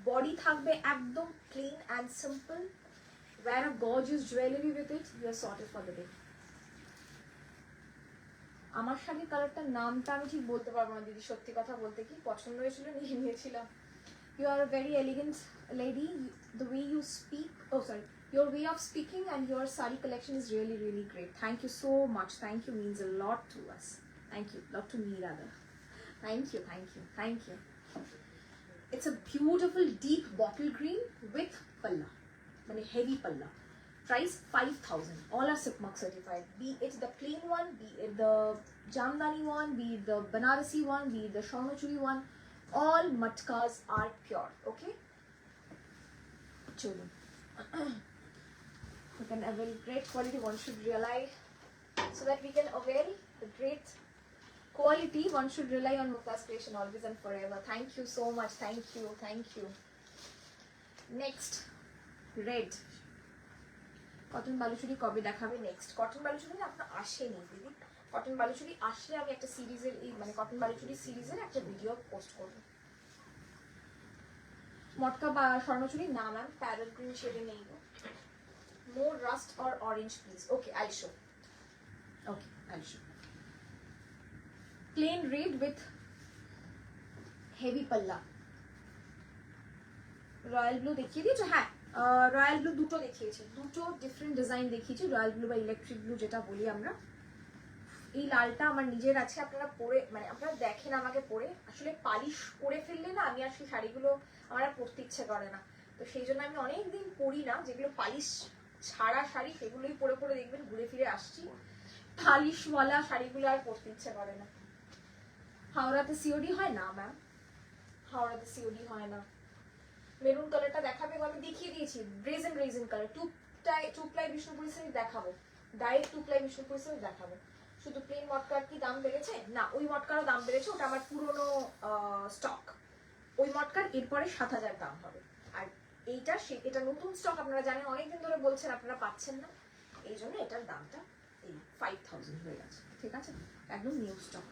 বডি থাকবে একদম clean and simple. wear a gorgeous jewelry with it, you are sorted for the day. আমার শাড়ির কালারটার নামটা আমি ঠিক বলতে পারবো না দিদি, সত্যি কথা বলতে কি পছন্দ হয়েছিল নিয়ে নিয়েছিলাম। You are a very elegant lady, the way you speak, oh sorry, your way of speaking and your sari collection is really really great. Thank you so much, thank you, means a lot to us. Thank you, lot to me rather. Thank you. It's a beautiful deep bottle green with palla, মানে heavy palla. Price 5000, all are SIPMARC certified, be it the plain one, be it the Jamdani one, be it the Banarasi one, be it the Swarnachuri one, all matkas are pure, okay. Cholo. We can avail great quality, one should realize, so that we can avail the great quality, one should rely on Mukta's creation always and forever. Thank you so much, thank you. Next, red. Cotton Baluchari কবে দেখাবে next? Cotton Baluchari না আপনার আসেনি দিদি, cotton Baluchari আসলে আমি একটা সিরিজের, এই মানে কটন বালুচুরি সিরিজের একটা ভিডিও পোস্ট করব। মটকা বা স্বর্ণচুরি না ম্যাম, প্যারেট গ্রিন শেডে নেই গো। More rust or orange please, okay I'll show, plain red with heavy palla. Royal blue দেখিয়ে দিয়েছো? হ্যাঁ, রয়্যাল ব্লু দুটো দেখিয়েছি, দুটো ডিফারেন্ট ডিজাইন দেখিয়েছি, রয়্যাল ব্লু বা ইলেকট্রিক ব্লু যেটা বলি আমরা। এই লালটা আমার নিজের আছে, আপনারা পরে, মানে আপনারা দেখেন আমাকে পরে, আসলে পালিশ করে ফেললে না আমি আসলে শাড়িগুলো আমার আর পরতে ইচ্ছে করে না, তো সেই জন্য আমি অনেকদিন পরি না, যেগুলো পালিশ ছাড়া শাড়ি সেগুলোই পরে পরে দেখবেন ঘুরে ফিরে আসছি, পালিশওয়ালা শাড়িগুলো আর পরতে ইচ্ছে করে না। হাওড়াতে সিওডি হয় না ম্যাম, হাওড়াতে সিওডি হয় না। মেরুন কালারটা দেখাবে, আমি দেখিয়ে দিয়েছি, resin colour, two ply Bishnupuri silk দেখাবো, direct two ply Bishnupuri silk দেখাবো। শুধু প্লেন মটকার কি দাম বেড়েছে? না, ওই মটকারও দাম বেড়েছে, ওটা আমার পুরনো স্টক, ওই মটকার এরপরে 7000 দাম হবে। আর এইটা এটা নতুন স্টক, আপনারা জানেন অনেকদিন ধরে বলছেন, আপনারা পাচ্ছেন না, এই জন্য এটার দামটা এই 5000 হয়ে গেছে, ঠিক আছে, একদম new stock.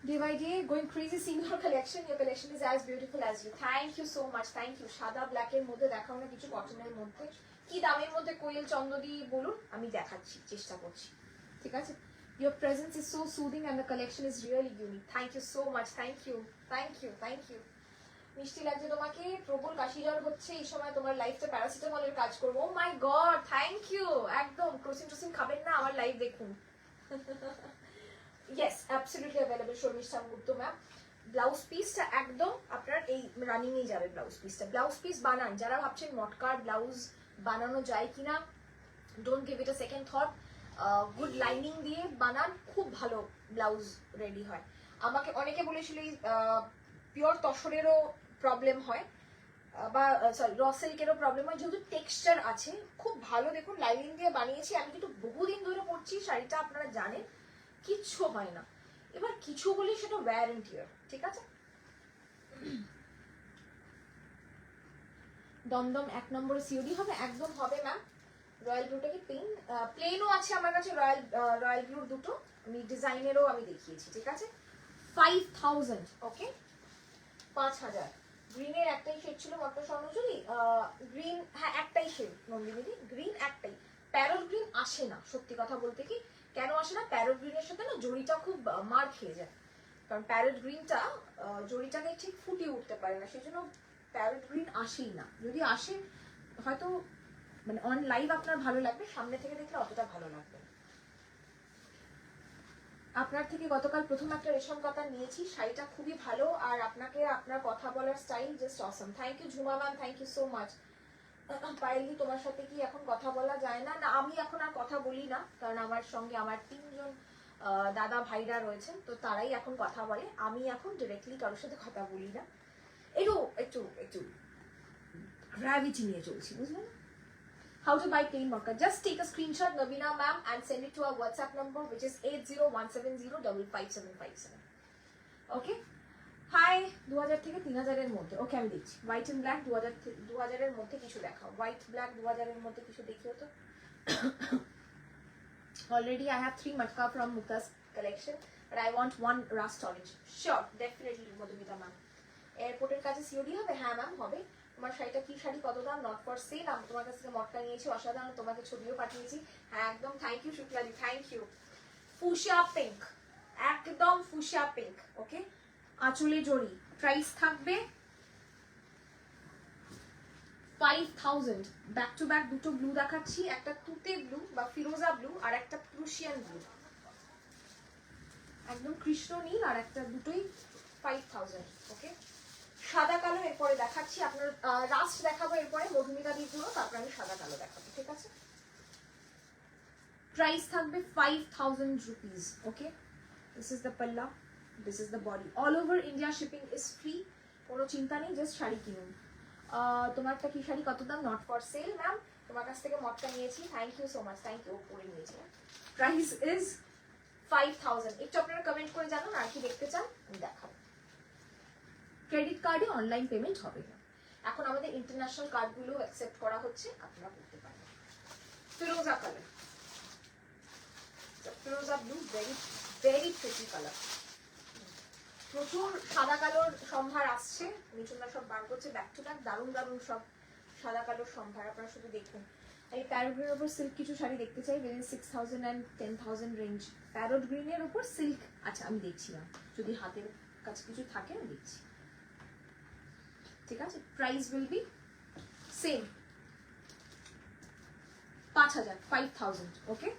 Day by day, going crazy seeing your collection. Your collection is as beautiful as you. Thank you so much. Thank you. সাদা ব্ল্যাক এর মধ্যে দেখাও না কিছু, কটনের মধ্যে কি দামের মধ্যে কোয়েল চন্দ্রদি বলুন, আমি দেখাচ্ছি, চেষ্টা করছি, ঠিক আছে। Your presence is so soothing and the collection is really unique. Thank you so much. Thank you. মিষ্টি লাগছে তোমাকে, প্রবল কাশি জ্বর হচ্ছে এই সময়, তোমার লাইফটা প্যারাসিটামলের কাজ করবো। ও মাই গড, থ্যাংক ইউ। একদম ক্রোসিন খাবেন না, আমার লাইভ দেখুন। Yes, absolutely available, শর্মিষ্ঠা মুক্ত ম্যাম। ব্লাউজ পিসটা একদম আপনার এই রানিংয়েই যাবে, ব্লাউজ পিস বানান, যারা ভাবছেন মটকার ব্লাউজ বানানো যায় কিনা, don't give it a second thought, good lining দিয়ে বানান, খুব ভালো ব্লাউজ রেডি হয়। আমাকে অনেকে বলেছিল পিওর তসরেরও প্রবলেম হয়, বা সরি র সিল্কেরও প্রবলেম হয়, যেহেতু টেক্সচার আছে খুব ভালো। দেখুন লাইনিং দিয়ে বানিয়েছি, আমি কিন্তু বহুদিন ধরে পরছি শাড়িটা, আপনারা জানেন কিচ্ছু হয় না। এবার কিছু বলি সেটা ওয়ারেন্টিয়ার, ঠিক আছে। দমদম 1 নম্বরে সিওডি হবে, একদম হবে ম্যাম। রয়্যাল ব্লুটা কি প্লেনও আছে আমার কাছে, রয়্যাল ব্লুর দুটো আমি ডিজাইনেরও আমি দেখিয়েছি, ঠিক আছে। 5000, ওকে 5000। গ্রিনের একটাই শেড ছিল মটকা স্বর্ণচুরি, গ্রিন, হ্যাঁ একটাই শেড নন্দিনী, গ্রিন একটাই। প্যারট গ্রিন আসে না, সত্যি কথা বলতে কি কেন আসে না, প্যারট গ্রিনের সাথে না জড়িটা খুব মার খেয়ে যায়, কারণ প্যারট গ্রিনটা জড়িটাকে ঠিক ফুটিয়ে উঠতে পারে না, সেই জন্য প্যারট গ্রিন আসেই না। যদি আসে হয়তো মানে অন লাইভ আপনার ভালো লাগবে, সামনে থেকে দেখলে অতটা ভালো লাগবে। আপনার থেকে গতকাল প্রথম একটা রেশম কাতান নিয়েছি, শাড়িটা খুবই ভালো, আর আপনাকে আপনার কথা বলার style just awesome. Thank you Jhuma ma'am, thank you so much. পাইলি তোমার সাথে কি এখন কথা বলা যায় না? না আমি এখন আর কথা বলি না, কারণ আমার সঙ্গে আমার 3 জন দাদা ভাইরা রয়েছেন, তো তারাই এখন কথা বলে, আমি এখন ডিরেক্টলি কারোর সাথে কথা বলি না, একটু একটু একটু গ্র্যাভিটি নিয়ে চলছি, বুঝলেন? How to buy plain mocha? Just take a screenshot, Navina ma'am, and send it to our WhatsApp number, which is 8017055757. Okay? Hi, 2000 থেকে 3000 এর মধ্যে। ওকে আমি দেখছি। হোয়াইট এন্ড ব্ল্যাক 2000 এর মধ্যে কিছু দেখাও। হোয়াইট ব্ল্যাক 2000 এর মধ্যে কিছু দেখিও তো। Already I have 3 matka from Mukta's collection, but I want 1 rust orange. Sure, definitely Madhumita ma'am. এয়ারপোর্টের কাছে সিওডি হবে? হ্যাঁ ম্যাম হবে। তোমার শাড়িটা কি শাড়ি, কত দাম? Not for sell. আমি তোমার কাছ থেকে মটকা নিয়েছি, অসাধারণ, তোমাকে ছবিও পাঠিয়েছি। হ্যাঁ একদম, থ্যাংক ইউ শুক্লাদি, থ্যাংক ইউ। ফুশিয়া পিঙ্ক, একদম ফুশিয়া পিঙ্ক, ওকে। আঁচলে জড়ি, প্রাইস থাকবে 5000। ব্যাক টু ব্যাক দুটো ব্লু দেখাচ্ছি, একটা তুতে ব্লু বা ফিরোজা ব্লু আর একটা প্রুশিয়ান ব্লু, একদম কৃষ্ণ নীল, আর একটা দুটোই 5000, ওকে। সাদা কালো এরপরে দেখাচ্ছি, আপনার রাস্ট দেখাবো এরপরে মধুমিতা দির জন্য, তারপর আমি সাদা কালো দেখাবো, ঠিক আছে। প্রাইস থাকবে 5000 rupees, okay. This is the পাল্লা, this is the body, all over India shipping is free, কোনো চিন্তা নেই, জাস্ট শাড়ি কিনুন। তোমারটা কি শাড়ি, কত দাম? নট ফর সেল ম্যাম, তোমার কাছ থেকে মটকা নিয়েছি, thank you so much, thank you, পরে নিয়েছি। Price is 5000। একটু আপনারা কমেন্ট করে জানান আর কি দেখতে চান, আমি দেখাবো। ক্রেডিট কার্ডে অনলাইন পেমেন্ট হবে না, এখন আমাদের ইন্টারন্যাশনাল কার্ডগুলো অ্যাকসেপ্ট করা হচ্ছে, আপনারা করতে পারেন। ফিরোজা কালার, ফিরোজা blue, very very pretty colour. প্রচুর সাদা কালোর সম্ভার আসছে, মিঠুনরা সব বার করছে ব্যাক টু ব্যাক, দারুণ দারুণ সব সাদা কালোর সম্ভার, আপনারা শুধু দেখুন। এই প্যারট গ্রিনের উপর সিল্ক কিছু শাড়ি দেখতে চাই, উইদিন 6000 and 10000 রেঞ্জ। প্যারট গ্রিনের উপর সিল্ক, আচ্ছা আমি দেখছি না, যদি হাতের কাছে কিছু থাকে আমি দেখছি, ঠিক আছে। Price will be same, 5000, okay.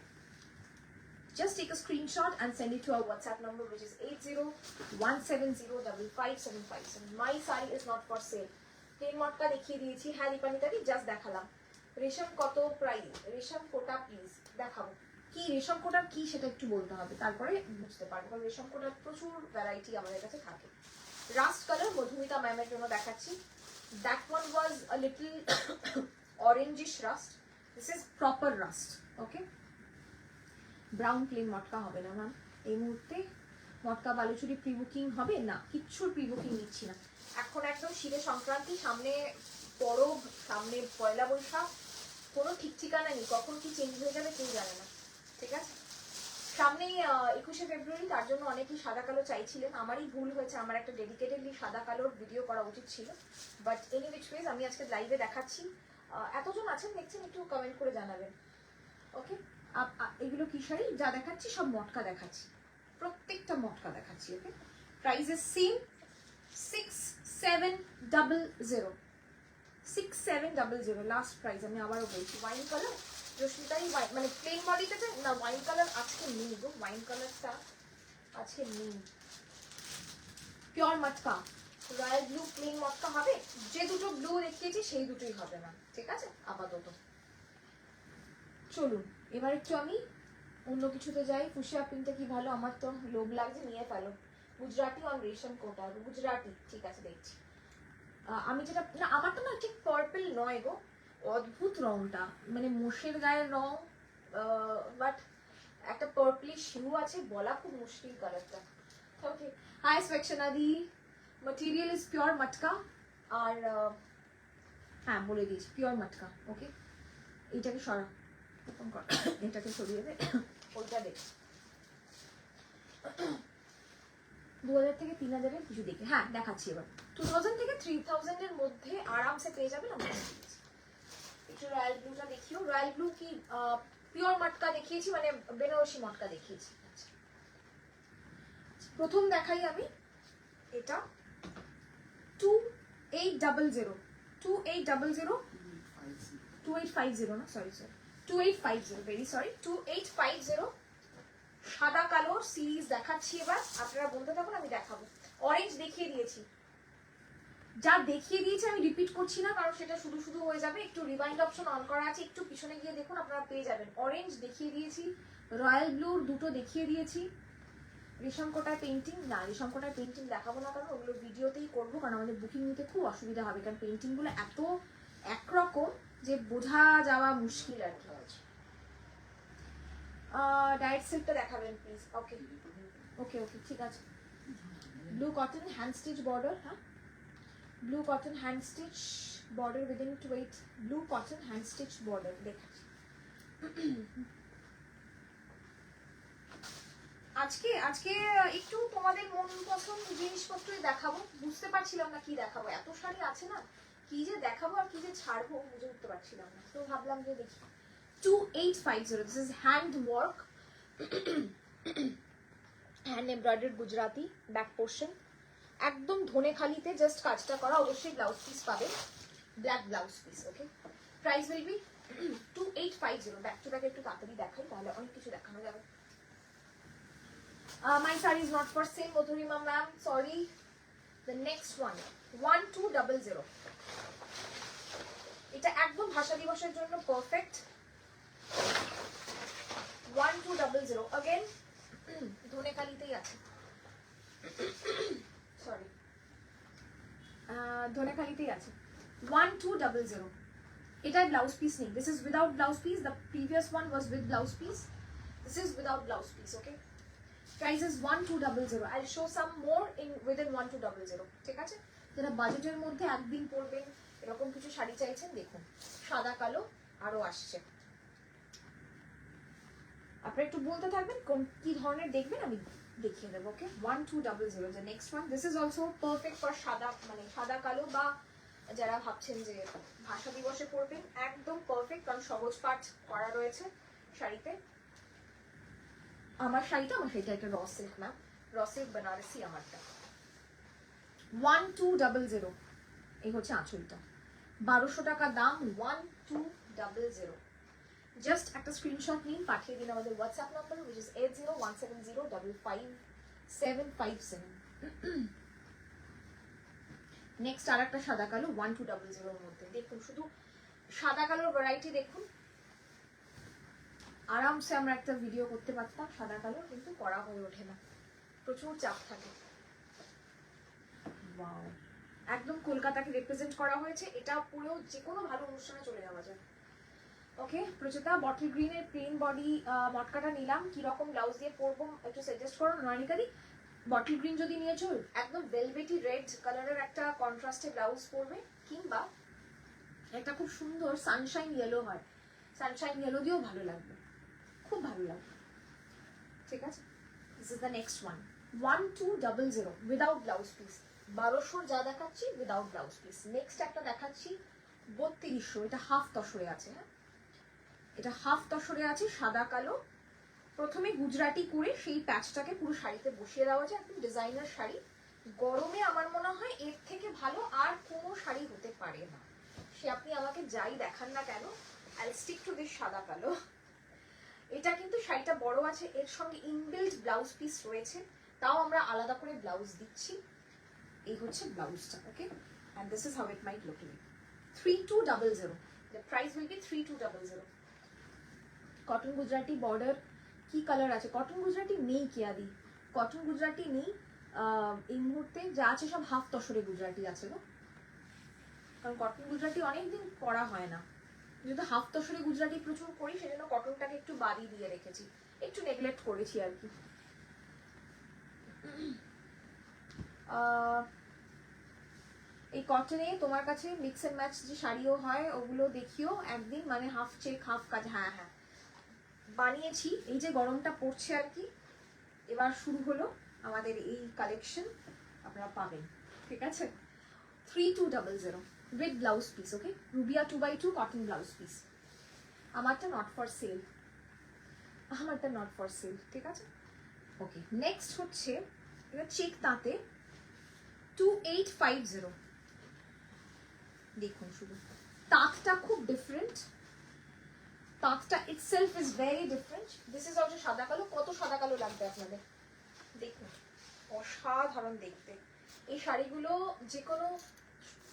Just take a screenshot and send it to our WhatsApp number, which is 8017055757. My saree is not for sale. Plain matka দেখিয়ে দিয়েছি, হ্যাঁ দীপানিতাদি জাস্ট দেখালাম। রেশম কত প্রাইস? রেশম কোটা প্লিজ দেখাবো। কি রেশম কোটার কি সেটা একটু বলতে হবে, তারপরে বুঝতে পারবো, কারণ রেশম কোটার প্রচুর ভ্যারাইটি আমাদের কাছে থাকে। রাস্ট কালার মধুমিতা ম্যামের জন্য দেখাচ্ছি। That one was a little orangish rust. This is proper rust, okay? Brown plain matka হবে না ম্যাম এই মুহূর্তে। মটকা বালুচুরি প্রি বুকিং হবে না, কিচ্ছুর প্রি বুকিং নিচ্ছি না এখন, একদম শিবে সংক্রান্তি, সামনে পরব, সামনে পয়লা বৈশাখ, কোনো ঠিক ঠিকানা নেই, কখন কি চেঞ্জ হয়ে যাবে কেউ জানে না, ঠিক আছে। সামনেই 21শে ফেব্রুয়ারি, তার জন্য অনেকেই সাদা কালো চাইছিলেন, আমারই ভুল হয়েছে, আমার একটা ডেডিকেটেডলি সাদা কালোর ভিডিও করা উচিত ছিল, বাট এনি উইচ ওয়েজ আমি আজকে লাইভে দেখাচ্ছি। এতজন আছেন দেখছেন, একটু কমেন্ট করে জানাবেন, ওকে। এগুলো কি শাড়ি যা দেখাচ্ছি সব মটকা দেখাচ্ছি, প্রত্যেকটা মটকা দেখাচ্ছি, okay. Price is same 6700, 6700 last price, আমি আবারও বলছি। ওয়াইন কালার রশ্মিতাই, মানে প্লেন বডিতে না, ওয়াইন কালার আজকে নেই গো, ওয়াইন কালারটা আজকে নেই। পিওর মটকা, রয়্যাল ব্লু প্লেন মটকা হবে, যে দুটো ব্লু দেখিয়েছি সেই দুটোই হবে না, ঠিক আছে আপাতত। চলুন এবার একটু আমি অন্য কিছুতে যাই। ফুশিয়া পিনটা কি ভালো, আমার তো লোভ লাগছে, নিয়ে ফেলো। গুজরাটি অন রেশম কোটা, গুজরাটি, ঠিক আছে দেখছি। আমি যেটা না, আমারটা না ঠিক পার্পল নয় গো, অদ্ভুত রংটা, মানে মোষের গায়ের রং, বাট একটা পার্পলিশ হিউ আছে, বলা খুব মুশকিল কালারটা, ওকে। হাই স্পেকশনাদি, ম্যাটেরিয়াল ইজ পিওর মটকা, আর হ্যাঁ বলে দিয়েছি পিওর মটকা, ওকে। এইটাকে সরা, এটাকে সরিয়ে দে, ওইটা দেখ। 2000 থেকে 3000 কিছু দেখি, হ্যাঁ দেখাচ্ছি এবার। 2000 থেকে 3000 এর মধ্যে আরামসে পেয়ে যাবেন আমাদের। একটু রয়্যাল ব্লুটা দেখিও। রয়্যাল ব্লু কি পিওর মটকা দেখিয়েছি, মানে বেনারসি মটকা দেখিয়েছি। আচ্ছা, প্রথম দেখাই আমি এটা 2800 2850 না, সরি 2850, ভেরি সরি, 2850 সাদা কালো সিরিজ দেখাচ্ছি এবার। আপনারা বলতে থাকুন, আমি দেখাবো। অরেঞ্জ দেখিয়ে দিয়েছি, যা দেখিয়ে দিয়েছি আমি রিপিট করছি না, কারণ সেটা শুধু শুধু হয়ে যাবে। একটু রিওয়াইন্ড অপশন অন করা আছে, একটু পিছনে গিয়ে দেখুন, আপনারা পেয়ে যাবেন। অরেঞ্জ দেখিয়ে দিয়েছি, রয়্যাল ব্লুর দুটো দেখিয়ে দিয়েছি। রেশম কোটায় পেন্টিং, না রেশম কোটায় পেন্টিং দেখাবো না, কারণ ওগুলো ভিডিওতেই করবো, কারণ আমাদের বুকিং নিতে খুব অসুবিধা হবে, কারণ পেন্টিংগুলো এত একরকম যে বোঝা যাওয়া মুশকিল আর কি। ডায়েট সিল্কটা দেখাবেন প্লিজ। ওকে ওকে ওকে, ঠিক আছে। Blue cotton hand stitch border, হ্যাঁ blue cotton hand stitch border within 28, blue cotton hand stitch border দেখাচ্ছি। আজকে আজকে একটু তোমাদের মন পছন্দ জিনিসপত্রই দেখাবো। বুঝতে পারছিলাম না কি দেখাবো, এত শাড়ি আছে না, কি যে দেখাবো আর কি যে ছাড়বো বুঝে উঠতে পারছিলাম না, তো ভাবলাম যে দেখি। 2850, this is hand work, hand embroidered Gujarati back portion, একদম ধনে খালিতে জাস্ট কাজটা করা। অবশ্যই ব্লাউজ পিস পাবেন, black blouse piece. Okay, price will B 2850। Back to back একটু তাড়াতাড়ি দেখাই, তাহলে অনেক কিছু দেখানো যাবে। My saree is not for sale, Madhurima ma'am, sorry. The next one, 1200, এটা একদম ভাষা দিবসের জন্য পারফেক্ট। 1200 again ধনে কালিতেই আছে, সরি ধনে কালিতেই আছে। 1200, এটা ব্লাউজ পিস নেই, this is without blouse piece, the previous one was with blouse piece, this is without blouse piece. Okay, price is 1200. I'll show some more in within 1200, ঠিক আছে। যারা বাজেটের মধ্যে একদিন পরবেন এরকম কিছু শাড়ি চাইছেন, দেখুন সাদা কালো আরো আসছে। আপনারা একটু বলতে থাকবেন কোন কি ধরনের দেখবেন, আমি দেখিয়ে দেবো। ওকে, 1200। the next one, this is also perfect for সাদা, মানে সাদা কালো, বা যারা ভাবছেন যে ভাষা দিবসে পরবেন, একদম পারফেক্ট, কারণ সহজ পাঠ করা রয়েছে শাড়িতে। আমার শাড়িটা একটা র সিল্ক, না র সিল্ক বেনারসি আমারটা। 1200, এই হচ্ছে আঁচলটা, 1200 টাকা দাম। 1200, জাস্ট একটা স্ক্রিনশট নিন, পাঠিয়ে দিন আমাদের WhatsApp number, which is 8017055757। Next আর একটা সাদা কালো 1200 এর মধ্যে, দেখুন শুধু সাদা কালোর ভ্যারাইটি দেখুন। আরামসে আমরা একটা ভিডিও করতে পারতাম সাদা কালো, কিন্তু করা হয়ে ওঠে না, প্রচুর চাপ থাকে। ওয়াও, একদম কলকাতাকে রিপ্রেজেন্ট করা হয়েছে, এটা পুরো যে কোনো ভালো অনুষ্ঠানে চলে যাওয়া যায়। ওকে, প্রচেতা বটল গ্রিনের প্লেন বডি মটকাটা নিলাম, কি রকম ব্লাউজ দিয়ে পরবো একটু সাজেস্ট করো। নয়নিকাদি, বটল গ্রিন যদি নিয়েছো, একদম ভেলভেটি রেড কালারের একটা কন্ট্রাস্টে ব্লাউজ পরবে, কিংবা একটা খুব সুন্দর সানশাইন ইয়েলো হয়, সানশাইন ইয়েলো দিয়েও ভালো লাগবে, খুব ভালো লাগবে। ঠিক আছে, this is the next one, 1200 without blouse piece. 1200 যা দেখাচ্ছি উইদাউট ব্লাউজ পিস। নেক্সট একটা দেখাচ্ছি 3200, এটা হাফ তসরে আছে। হ্যাঁ, এটা হাফ তসরে আছে, সাদা কালো। প্রথমে গুজরাটি করে সেই প্যাচটাকে পুরো শাড়িতে বসিয়ে দেওয়া যায়, একদম ডিজাইনার শাড়ি। গরমে আমার মনে হয় এর থেকে ভালো আর কোনো শাড়ি হতে পারে না, সে আপনি আমাকে যাই দেখান না কেন। আই স্টিক টু দিস সাদা কালো। এটা কিন্তু শাড়িটা বড় আছে, এর সঙ্গে ইনবিল্ট ব্লাউজ পিস রয়েছে, তাও আমরা আলাদা করে ব্লাউজ দিচ্ছি। এই হচ্ছে ব্লাউজটা। Okay, and this is how it might look like. 3200, the price will be 3200। Cotton Gujarati border, কি কালার আছে? কটন গুজরাটি নেই কিয়াদি, কটন গুজরাটি নেই এই মুহূর্তে, যা আছে সব হাফ তসরে গুজরাটি আছে গো, কারণ কটন গুজরাটি অনেকদিন পরা হয় না, যেহেতু হাফ তসরে গুজরাটি প্রচুর করি, সেজন্য কটনটাকে একটু বাদি দিয়ে রেখেছি, একটু নেগলেক্ট করেছি আর কি। এই কটনে তোমার কাছে মিক্স এন্ড ম্যাচ যে শাড়িও হয় ওগুলো দেখিও একদিন, মানে হাফ চেক হাফ কাজ। হ্যাঁ হ্যাঁ, বানিয়েছি, এই যে গরমটা পড়ছে আর কি, এবার শুরু হলো, আমাদের এই কালেকশন আপনারা পাবেন, ঠিক আছে। 3200 with blouse piece, okay. Rubia 2x2 cotton blouse piece. আমারটা নট ফর সেল, আমারটা নট ফর সেল, ঠিক আছে। ওকে, নেক্সট হচ্ছে এটা চেক তাঁতে 2850। দেখুন শুধু তাঁতটা খুব ডিফারেন্ট, তাঁতটা itself is very different. This is also সাদা কালো। কত সাদা কালো লাগবে আপনাদের, দেখুন অসাধারণ দেখতে। এই শাড়িগুলো যে কোনো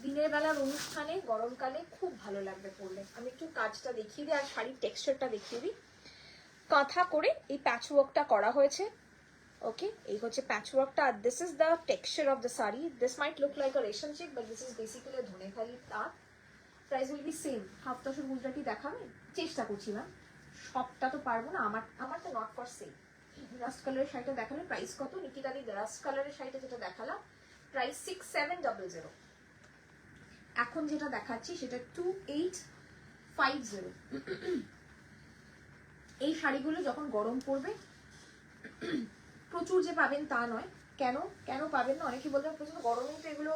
দিনের বেলার অনুষ্ঠানে গরমকালে খুব ভালো লাগবে পরলে। আমি একটু কাজটা দেখিয়ে দিই আর শাড়ির টেক্সচারটা দেখিয়ে দিই। কাঁথা করে এই প্যাচওয়ার্কটা করা হয়েছে, ওকে। এই হচ্ছে প্যাচওয়ার্কটা আর this is the texture of the sari. This might look like a resham check but this is basically Dhanekhali তাঁত। Price will be same. Half tussar Gujarati দেখাবেন, চেষ্টা করছি ম্যাম, সবটা তো পারবো না। আমার তো নট ফর সেল। রাস্ট কালারের শাড়িটা দেখালেন, প্রাইস কত? নিকিতাদি রাস্ট কালারের শাড়িটা যেটা দেখালাম প্রাইস 6700। এখন যেটা দেখাচ্ছি সেটা 2850। এই শাড়িগুলো যখন গরম পড়বে প্রচুর যে পাবেন তা নয়। কেন কেন পাবেন না অনেকে বলবেন, প্রচুর গরমেই তো এগুলো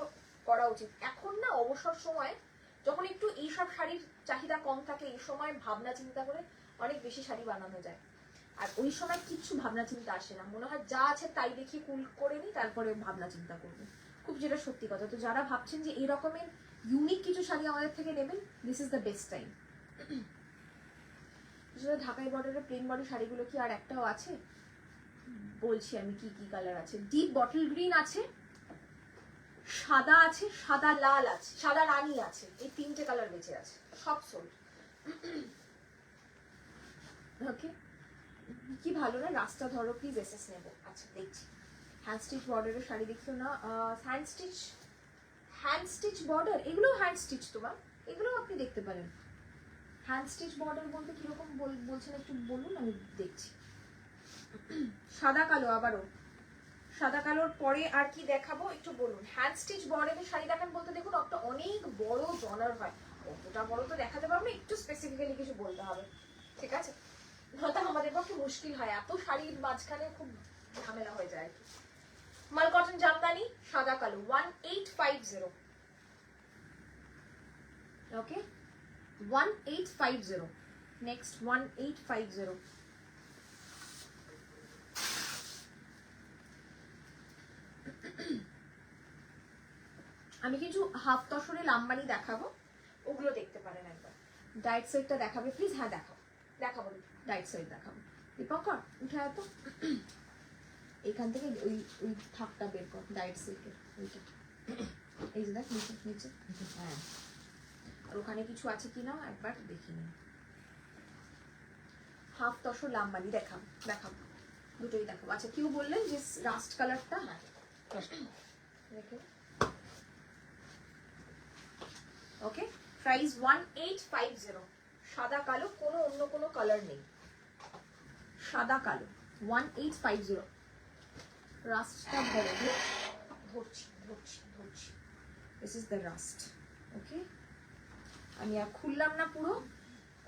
করা উচিত। এখন না অবসর সময় যখন একটু এইসব শাড়ির চাহিদা কম থাকে, এই সময় ভাবনা চিন্তা করে অনেক বেশি শাড়ি বানানো যায়। আর ওই সময় কিচ্ছু ভাবনা চিন্তা আসে না, মনে হয় যা আছে তাই দেখি কুল করে নিই, তারপরে ভাবনা চিন্তা করবো। খুব যেটা সত্যি কথা। তো যারা ভাবছেন যে এই রকমের ইউনিক কিছু শাড়ি আমাদের থেকে নেবেন, this is the best time. ঢাকাই বর্ডারের প্লেন বডি শাড়িগুলো কি আর একটাও আছে? বলছি আমি কি কি কালার আছে। ডিপ বটল গ্রিন আছে, সাদা আছে, সাদা লাল আছে, সাদা রানী আছে, এই তিনটে কালার বেঁচে আছে, সব সোল্ড। ওকে, কি ভালো না? রাস্তা ধরো প্লিজ, এসএস নেবো। আচ্ছা দেখছি। হ্যান্ড স্টিচ বর্ডারের শাড়ি দেখিও না। হ্যান্ড স্টিচ বর্ডার, এগুলো হ্যান্ড স্টিচ তো ম্যাম, এগুলো আপনি দেখতে পারেন। হ্যান্ড স্টিচ বর্ডার বলতে কিরকম বলছেন একটু বলুন, আমি দেখছি। সাদা কালো, আবারও সাদা কালোর পরে আর কি দেখাবো একটু বলুন। হ্যান্ড স্টিচ বর্ডারের শাড়ি দেখান বলতে দেখুন একটা অনেক বড় জনার হয়, অতটা বড় তো দেখাতে পারবো না, একটু স্পেসিফিক্যালি কিছু বলতে হবে, ঠিক আছে। হয়তো আমাদের পক্ষে মুশকিল হয়, এত শাড়ির মাঝখানে খুব ঝামেলা হয়ে যায়। মাল কটন জামদানি সাদা কালো 1850। ওকে, 1850। নেক্সট 1850। আমি কিছু হাফ তসরে লাম্বানি দেখাবো, ওগুলো দেখতে পারেন একবার। ডায়েট সেটটা দেখাবে প্লিজ? হ্যাঁ দেখাবো, দেখাবো ডায়েট সেট দেখাবো। দীপঙ্কর উঠে তো এখান থেকে ওই ওই থাকটা বের কর ডায়েট সেটের ওইটা, এই যে দেখ নিচে নিচে। হ্যাঁ, আর ওখানে কিছু আছে কিনা একবার দেখি নিন। হাফ তসর লাম্বানি দেখাবো, দেখাবো দুটোই দেখাবো। আচ্ছা কেউ বললেন যে রাস্ট কালারটা, হ্যাঁ দেখে। ওকে, প্রাইস 1850। সাদা কালো, কোনো অন্য কোনো কালার নেই, সাদা কালো 1850। রাস্টটা ধরো, ধরছি ধরছি ধরছি, দিস ইজ দ্য রাস্ট। ওকে, আমি আর খুললাম না, পুরো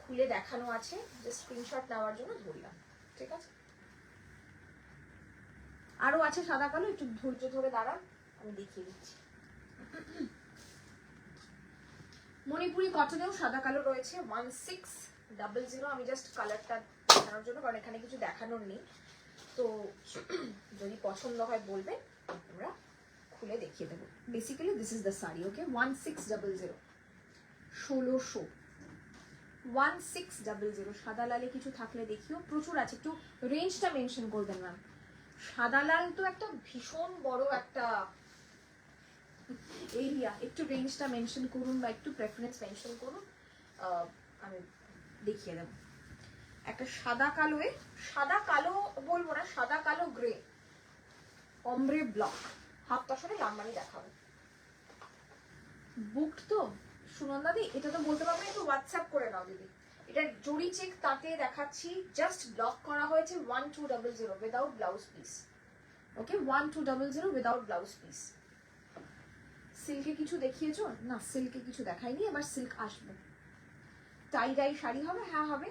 খুলে দেখানো আছে, যে স্ক্রিনশট নেওয়ার জন্য ধরলাম, ঠিক আছে। আরো আছে সাদা কালো, একটু ধৈর্য ধরে দাঁড়ান, আমি দেখিয়ে দিচ্ছি। মণিপুরি কটনেও সাদা কালো রয়েছে 1600। আমি জাস্ট কালারটা দেখানোর জন্য, কারণ এখানে কিছু দেখানোর নেই, তো যদি পছন্দ হয় বলবেন, আমরা খুলে দেখিয়ে দেবো। Basically this is the sari. ওকে, 1600, 1600, 1600। সাদা লালে কিছু থাকলে দেখিও, প্রচুর আছে, একটু রেঞ্জটা মেনশন করবেন ম্যাম। সাদা লাল তো একটা ভীষণ বড় একটা এরিয়া, একটু রেঞ্জটা মেনশন করুন বা একটু প্রেফারেন্স মেনশন করুন, আমি দেখিয়ে দেবো। একটা সাদা কালোয়, সাদা কালো বলবো না, সাদা কালো গ্রে অমব্রে ব্লক, হাফ তসরে লাম্বানি দেখাবো। বুকড তো সুনন্দা দি, এটা তো বলতে পারবো, একটু হোয়াটসঅ্যাপ করে নাও দিদি। এটা জরি চেক তাতে দেখাচ্ছি, জাস্ট ব্লক করা হয়েছে 1200 উইদাউট ব্লাউজ পিস। ওকে, 1200 উইদাউট ব্লাউজ পিস। সিল্কে কিছু দেখিয়েছো না? সিল্কে কিছু দেখাইনি, এবার সিল্ক আসবে। টাই ডাই শাড়ি হবে, হ্যাঁ হবে।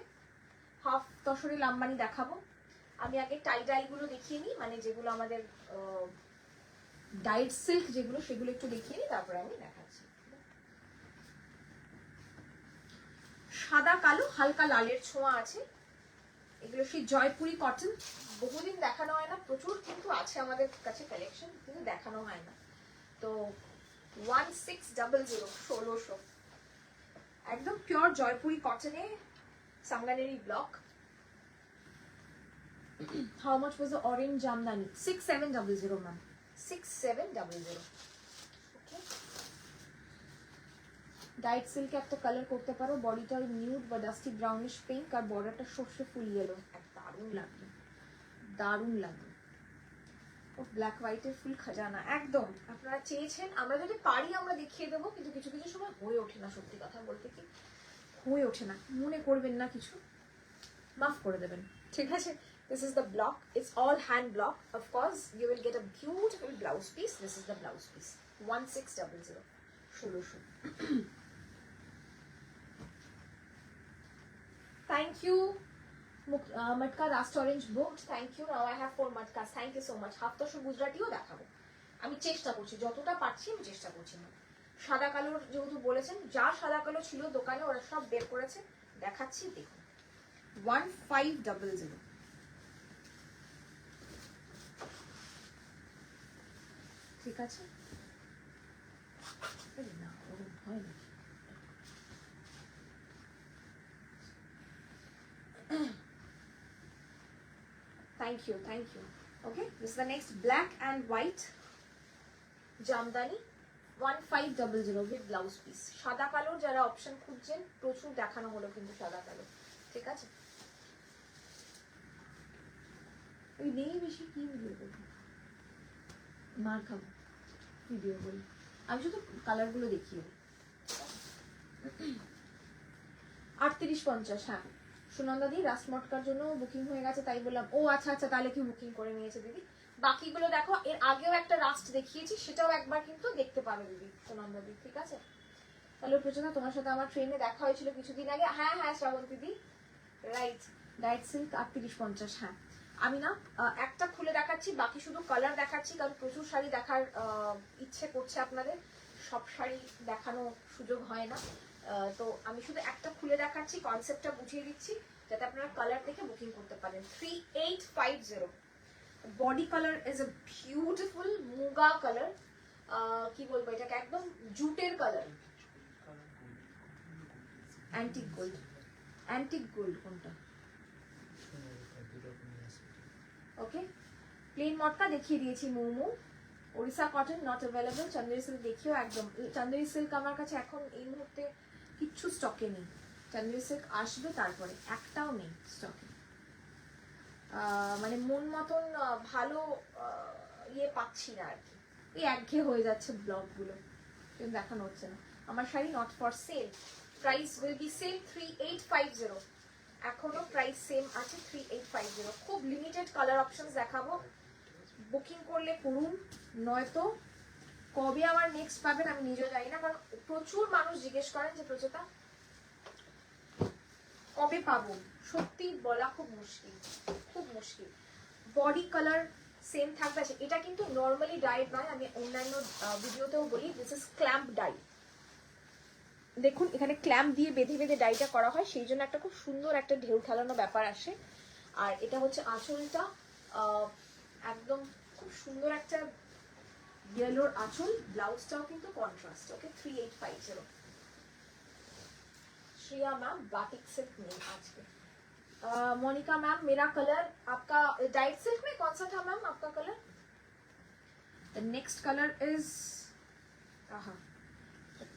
হাফ তসরে লাম্বানি দেখাবো, আমি আগে টাই ডাই গুলো দেখিয়ে নিই, মানে যেগুলো আমাদের ডাইড সিল্ক যেগুলো, সেগুলো একটু দেখিয়ে নিই, তারপরে আমি দেখাচ্ছি। সাদা কালো হালকা লালের ছোঁয়া আছে, এগুলো সেই জয়পুরি কটন, বহুদিন দেখানো হয় না, প্রচুর কিন্তু আছে আমাদের কাছে কালেকশন, কিন্তু দেখানো হয় না। তো 1600, 1600, একদম পিওর জয়পুরি কটনে Sanganeri block. How much was the orange jamdani? 6700 ma'am. 6700. Okay. ডাইট সিল্ক একটা কালার করতে পারো, বডিটা নিউড বা ডাস্টি ব্রাউনিশ পিঙ্ক, আর বর্ডারটা সর্ষে ফুল ইয়েলো, দারুণ লাগবে, দারুণ লাগবে। ও ব্ল্যাক হোয়াইটের ফুল খাজানা, একদম আপনারা চেয়েছেন, আমরা যদি পারি আমরা দেখিয়ে দেবো, কিন্তু কিছু কিছু সময় হয়ে ওঠে না, সত্যি কথা বলতে কি হয়ে ওঠে না, মনে করবেন না কিছু, মাফ করে দেবেন, ঠিক আছে। This is the block. It's all hand block. Of course, you will get a beautiful blouse piece. This is the blouse piece. 1600. 1600. Thank you. Matka Rust Orange booked. Thank you. Now I have 4 matkas. Thank you so much. Half to Gujaratiও দেখাবো। আমি চেষ্টা করছি, যতটা পারছি আমি চেষ্টা করছি না। সাদা কালোর যেহেতু বলেছেন, যা সাদা কালো ছিল দোকানে ওরা সব বের করেছে, দেখাচ্ছি, দেখুন। 1500। ঠিক আছে, না ওরকম হয় না। Thank you, thank you. Okay, this is the next black and white Jamdani 1500 with blouse piece. সাদা কালো যারা অপশন খুঁজছেন, প্রচুর দেখানো হলো কিন্তু সাদা কালো, ঠিক আছে। ওই নেই বেশি কি ভিডিও করবো, মার খাবো ভিডিও বলি, আমি শুধু কালার গুলো দেখিয়ে দিই। 3850, হ্যাঁ সুনন্দা দি রাসমটকার জন্য বুকিং হয়ে গেছে, তাই বললাম। ও আচ্ছা আচ্ছা, তাহলে কি বুকিং করে নিয়েছে দিদি। বাকিগুলো দেখো, এর আগেও একটা রাস্ট দেখিয়েছি, সেটাও একবার কিন্তু দেখতে পাবে দিদি, সুনন্দা দি, ঠিক আছে। হ্যালো প্রচনা, তোমার সাথে আমার ট্রেনে দেখা হয়েছিল কিছুদিন আগে। হ্যাঁ হ্যাঁ শ্রাবন্তী দি, রাইট। ডাইট সিল্ক 3850, হ্যাঁ। আমি না একটা খুলে দেখাচ্ছি, বাকি শুধু কালার দেখাচ্ছি, কারণ প্রচুর শাড়ি দেখার ইচ্ছে করছে আপনাদের, সব শাড়ি দেখানো সুযোগ হয় না। তো আমি শুধু একটা খুলে দেখাচ্ছি, কনসেপ্টটা বুঝিয়ে দিচ্ছি, যাতে আপনারা কালার দেখে বুকিং করতে পারেন। 3850। Body colour is a beautiful muga colour, কি বলবো এটাকে, একদম জুটের colour, antique gold. Antique gold কোনটা? ওকে, প্লেন মটকা দেখিয়ে দিয়েছি, momo. Odisha cotton not available. Chanderi silk দেখিও, একদম চান্দেরি সিল্ক আমার কাছে এখন এই মুহূর্তে কিচ্ছু স্টকে নেই, চান্দেরি সিল্ক আসবে তারপরে, একটাও নেই স্টকে। মানে মন মতন ভালো ইয়ে পাচ্ছি না আর কি, এই একঘেয়ে হয়ে যাচ্ছে ব্লগগুলো, কিন্তু দেখানো হচ্ছে না। আমার sari not for sell, price will be same 3850, এখনো প্রাইস সেম আছে 3850। খুব লিমিটেড কালার অপশনস দেখাবো, বুকিং করলে করুন, নয়তো কবে আমার নেক্সট পাবেন আমি নিজেও জানি না, কারণ প্রচুর মানুষ জিজ্ঞেস করেন যে প্রচেতা কবে পাবো, সত্যি বলা খুব মুশকিল, খুব মুশকিল। বডি কালার সেম থাকবে, এটা কিন্তু নর্মালি ডাইড নয়, আমি অন্যান্য ভিডিওতেও বলি, দিস ইজ ক্ল্যাম্প ডাই। দেখুন এখানে ক্ল্যাম্প দিয়ে বেঁধে বেঁধে ডাইটা করা হয়, সেই জন্য একটা খুব সুন্দর একটা ঢেউ খেলানো ব্যাপার আসে। আর এটা হচ্ছে আঁচলটা, একদম খুব সুন্দর একটা ইয়েলোর আঁচল, ব্লাউজটাও কিন্তু কন্ট্রাস্ট। ওকে, 3850। श्रिया मैम बाटिक सिल्क में आज के। मोनिका मैम, मेरा कलर आपका डाइट सिल्क में कौन सा था मैम आपका colour? The next colour is,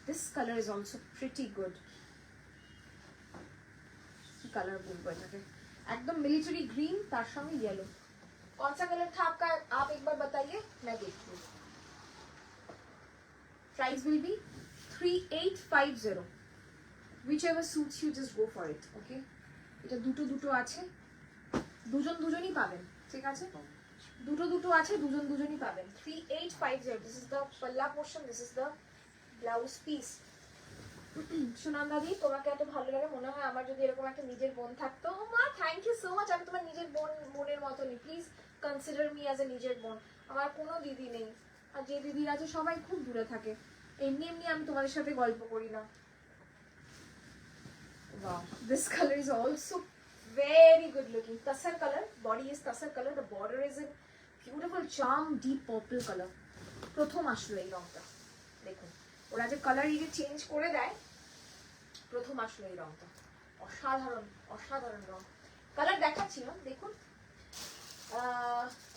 this colour is also pretty good. Colour बोलबो এটাকে, একদম মিলিটারি গ্রিন, তার সঙ্গে येलो। कौन सा कलर था आपका, आप एक बार बताइए, मैं देखती हूँ। Price will be 3850। whichever suits you just go for it. Okay, এটা দুটো দুটো আছে, দুজন দুজনই পাবেন, ঠিক আছে, দুটো দুটো আছে, দুজন দুজনই পাবেন। 3850, this is the palla portion, this is the blouse piece. সুনন্দাদি, তোমাকে এত ভালো লাগে, মনে হয় আমার যদি এরকম একটা নিজের বোন থাকতো। ও মা, থ্যাংক ইউ সো মাচ। আমি তোমার নিজের বোনের মতনই, please consider me as a নিজের বোন। আমার কোনো দিদি নেই, আর যে দিদির আছে সবাই খুব দূরে থাকে। এমনি এমনি আমি তোমাদের সাথে গল্প করি না। Wow, this color is also very good looking. Tassar color, body is tassar color. The border is in beautiful charm deep purple color. প্রথম আসলো এই রংটা, দেখুন ওরা যে কালার ইয়ে চেঞ্জ করে দেয়, প্রথম আসলো এই রংটা। অসাধারণ অসাধারণ রং। কালার দেখাচ্ছিলাম, দেখুন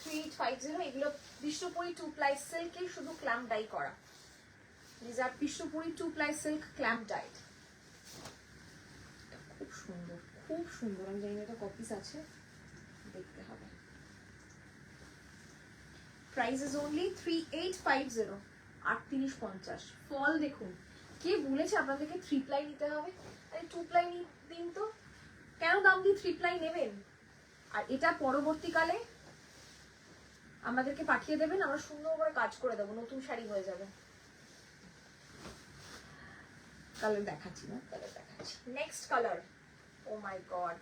3850। এগুলো বিষ্ণুপুরি 2 ply সিল্কের শুধু ক্ল্যাম্প ডাই করা। These are Bishnupuri 2 ply silk clamp dyed। খুব সুন্দর, খুব সুন্দর। আমি জানি না এটা কপিস আছে, দেখতে হবে। Price is only 3850, 3850। ফল দেখুন, কে বলেছে আপনাদেরকে 3 ply নিতে হবে? আরে 2 ply দিন তো, কেন দাম দিয়ে 3 ply নেবেন? আর এটা পরবর্তীকালে আমাদেরকে পাঠিয়ে দেবেন, আমরা সুন্দর করে কাজ করে দেবো, নতুন শাড়ি হয়ে যাবে। কালার দেখাচ্ছি না, কালার দেখাচ্ছি। Next colour, oh my god,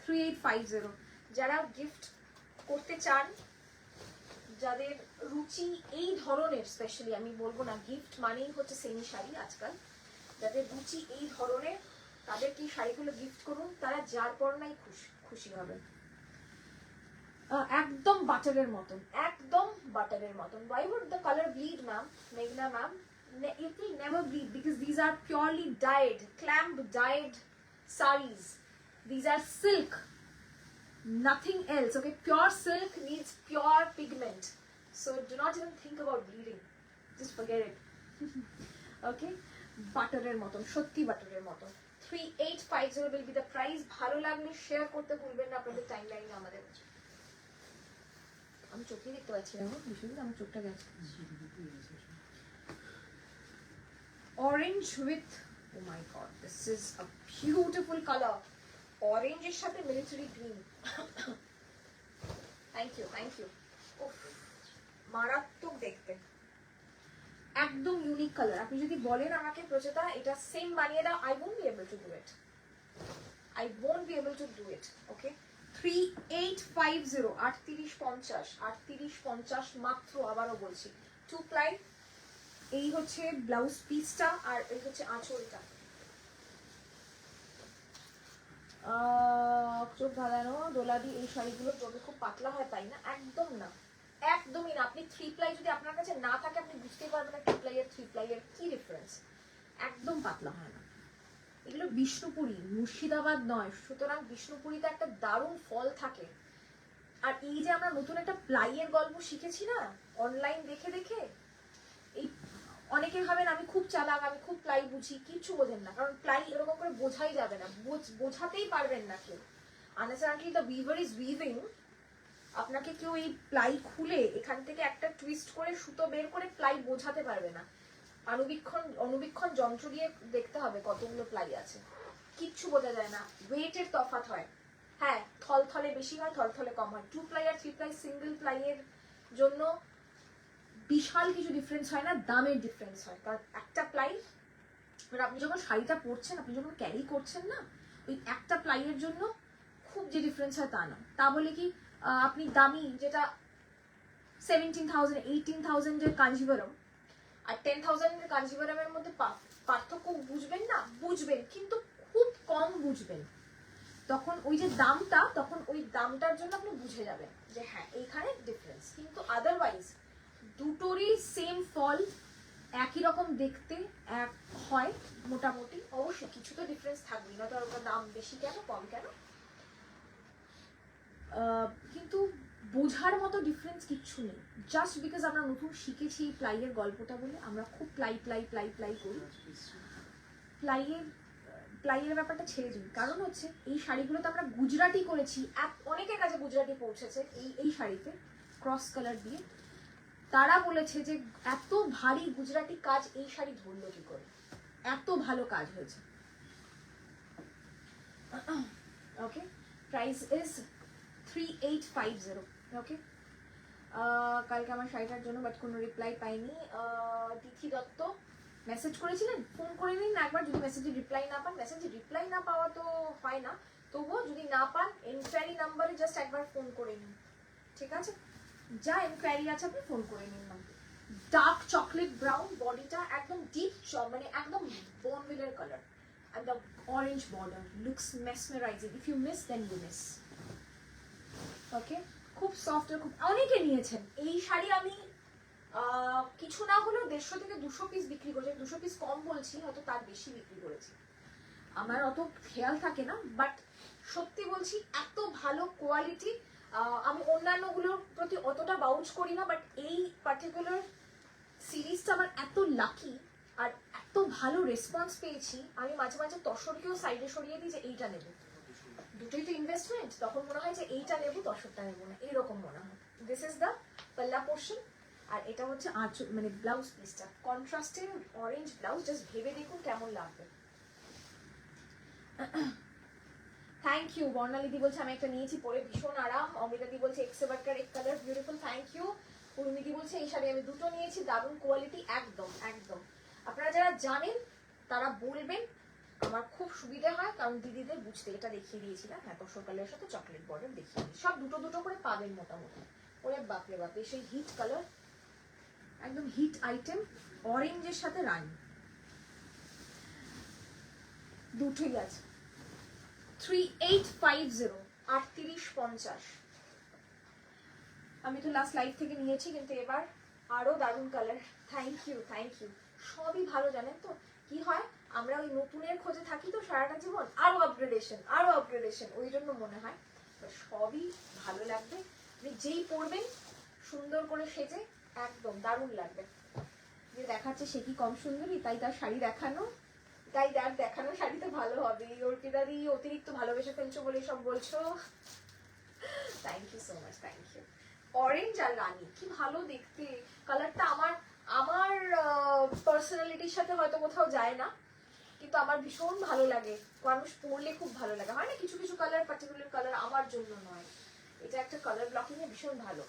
3850। যারা গিফট করতে চান, যাদের রুচি এই ধরনের, স্পেশালি আমি বলবো না গিফট মানেই হচ্ছে সেমি শাড়ি আজকাল, যাদের রুচি এই ধরনের তাদেরকে এই শাড়িগুলো গিফট করুন, তারা যার পর নাই খুশি হবেন। একদম বাটারের মতন, একদম বাটারের মতন। Why would the color bleed, ma'am? Meghna ma'am, it will never bleed because these are purely dyed, clamp dyed sarees. These are silk, nothing else. Okay, pure silk needs pure pigment, so do not even think about bleeding, just forget it. Okay, বাটারের মতন, সত্যি বাটারের মতন। 3850 will be the price. ভালো লাগলে share করতে ভুলবেন না আপনাদের টাইমলাইনে আমাদের। আমি চোখে দেখতে পাচ্ছি না, বিষয়টা আমার চোখটা গেছে। Orange with, oh my god, this is a beautiful colour. অরেঞ্জের সাথে military green. Thank you, thank you. মারাত্মক দেখতে, একদম ইউনিক কালার। আপনি যদি বলেন আমাকে প্রচেতা এটা সেম বানিয়ে দাও, I won't be able to do it. I won't be able to do it. Okay, 3850, 3850, 3850 মাত্র। আবারও বলছি 2 ply। এই হচ্ছে ব্লাউজ পিসটা, আর এই হচ্ছে আঁচলটা। চোখ ধাঁধানো দোলাদি, এই শাড়িগুলো যদি খুব পাতলা হয় তাই না? একদম না, একদমই না। আপনি 3 ply যদি আপনার কাছে না থাকে, আপনি বুঝতেই পারবেন না 2 ply আর 3 ply এর কি ডিফারেন্স। একদম পাতলা হয় না। এগুলো বিষ্ণুপুরি, মুর্শিদাবাদ নয়, সুতরাং বিষ্ণুপুরিতে একটা দারুণ ফল থাকে। আর এই যে আমরা নতুন একটা প্লাইয়ের গল্প শিখেছি না অনলাইন দেখে দেখে, এই অনেকে ভাবেন আমি খুব চালাক, আমি খুব প্লাই বুঝি, কিচ্ছু বোঝেন না। কারণ প্লাই এরকম করে বোঝাই যাবে না, বোঝাতেই পারবেন না কেউ। আনএসারলি দ্য উইভার ইজ উইভিং। আপনাকে কেউ এই প্লাই খুলে এখান থেকে একটা টুইস্ট করে সুতো বের করে প্লাই বোঝাতে পারবে না। অনুবীক্ষণ যন্ত্র দিয়ে দেখতে হবে কতগুলো প্লাই আছে, কিচ্ছু বোঝা যায় না। ওয়েটের তফাৎ হয়, হ্যাঁ, থলথলে বেশি হয়, থলথলে কম হয়। 2 ply আর 3 ply সিঙ্গেল প্লাইয়ের জন্য বিশাল কিছু ডিফারেন্স হয় না, দামের ডিফারেন্স হয়। কারণ একটা প্লাই, আপনি যখন শাড়িটা পরছেন, আপনি যখন ক্যারি করছেন না, ওই একটা প্লাইয়ের জন্য খুব যে ডিফারেন্স হয় তা না। তা বলে কি আপনি দামি যেটা 17,000 18,000 এর কাঞ্জিভারম আর 10,000 এর কাঞ্জিভারমের মধ্যে পার্থক্য বুঝবেন না? বুঝবেন, কিন্তু খুব কম বুঝবেন। তখন ওই যে দামটা, তখন ওই দামটার জন্য আপনি বুঝে যাবেন যে হ্যাঁ এইখানে ডিফারেন্স। কিন্তু আদারওয়াইজ দুটোরই সেম ফল, একই রকম দেখতে এক হয় মোটামুটি। অবশ্যই কিছু তো ডিফারেন্স থাকবেই, না তো ওর দাম বেশি কেন কম কেন, কিন্তু বোঝার মতো ডিফারেন্স কিচ্ছু নেই। জাস্ট বিকজ আমরা নতুন শিখেছি প্লাইয়ের গল্পটা বলে আমরা খুব প্লাই করি। প্লাইয়ের ব্যাপারটা ছেড়ে দিন। কারণ হচ্ছে এই শাড়িগুলোতে আমরা গুজরাটি করেছি, অনেকের কাছে গুজরাটি পৌঁছেছে এই শাড়িতে ক্রস কালার দিয়ে। তারা বলেছে যে এত ভারী গুজরাটি কাজ এই শাড়ি ধরলো কি করে, এত ভালো কাজ হয়েছে। ওকে, প্রাইস ইজ 3850। ওকে, কালকে আমার শাড়িটার জন্য বাট কোনো রিপ্লাই পাইনি। তিথি দত্ত, মেসেজ করেছিলেন, ফোন করে নিন না একবার, যদি মেসেজে রিপ্লাই না পান। মেসেজে রিপ্লাই না পাওয়া তো হয় না, তবুও যদি না পান এনকোয়ারি নাম্বারে জাস্ট একবার ফোন করে নিন, ঠিক আছে? যা এনকোয়ারি আছে আপনি ফোন করে নিন না। ডার্ক চকলেট ব্রাউন বডিটা, একদম ডিপ মানে একদম বোনভিলের colour, and the orange border looks mesmerizing. If you miss, then you miss. Okay, খুব সফট, খুব অনেকে নিয়েছেন এই শাড়ি। আমি কিছু না হলেও 150 থেকে 200 পিস বিক্রি করেছি, 200 পিস কম বলছি, হয়তো তার বেশি বিক্রি করেছি, আমার অত খেয়াল থাকে না, বাট সত্যি বলছি এত ভালো কোয়ালিটি। আমি অন্যান্যগুলোর প্রতি অতটা বাউচ করি না, বাট এই পার্টিকুলার সিরিজটা আমার এত লাকি আর এত ভালো রেসপন্স পেয়েছি, আমি মাঝে মাঝে তসরকেও সাইডে সরিয়ে দিই যে এইটা নেব, দুটোই তো ইনভেস্টমেন্ট, তখন মনে হয় যে এইটা নেব তসরটা নেব না, এইরকম মনে হয়। This is the palla portion, আর এটা হচ্ছে মানে ব্লাউজ পিসটা, কন্ট্রাস্টের অরেঞ্জ ব্লাউজ, জাস্ট ভেবে দেখুন কেমন লাগবে। Thank you. বর্ণালিদি বলছে আমি একটা নিয়েছি, পরে ভীষণ আরাম। অমিতাদি বলছে এক্সেবার্কার এক কালার বিউটিফুল, থ্যাংক ইউ। উর্মিদি বলছে এই শাড়ি আমি দুটো নিয়েছি, দারুণ কোয়ালিটি, একদম একদম। আপনারা যারা জানেন তারা বলবেন, আমার খুব সুবিধা হয়, কারণ দিদিদের বুঝতে এটা দেখিয়ে দিয়েছিলাম, হ্যাঁ তসর কালারের সাথে চকলেট বর্ডার দেখিয়ে দিয়েছি, সব দুটো দুটো করে পাবেন মোটামুটি। ওরে বাপরে বাপরে, সেই হিট কালার, একদম হিট আইটেম, অরেঞ্জের সাথে রানি দুটোই আছে। 3850 3850। আমি তো লাস্ট লাইভ থেকে নিয়েছি, কিন্তু এবার আরো দারুণ colour. Thank you thank you. সবই ভালো, জানেন তো কি হয়, আমরা ওই নতুনের খোঁজে থাকি তো সারাটা জীবন, আরো আপগ্রেডেশন আরো আপগ্রেডেশন, ওই জন্য মনে হয় সবই ভালো লাগবে। আপনি যেই পরবেন সুন্দর করে সেজে একদম দারুণ লাগবে। যে দেখাচ্ছে সে কি কম সুন্দরী, তাই তার শাড়ি দেখানো, তাই তার দেখানো শাড়িতে ভালো হবে। অর্পিতাদি অতিরিক্ত ভালোবেসে ফেলছো বলে সব বলছো, thank you so much, thank you. Orange আর রানী কি ভালো দেখতে কালারটা, আমার আমার পার্সোনালিটির সাথে হয়তো কোথাও যায় না, কিন্তু আমার ভীষণ ভালো লাগে, মানুষ পরলে খুব ভালো লাগে। হয় না কিছু কিছু কালার, পার্টিকুলার কালার আমার জন্য নয়, এটা একটা কালার ব্লকিং এ ভীষণ ভালো।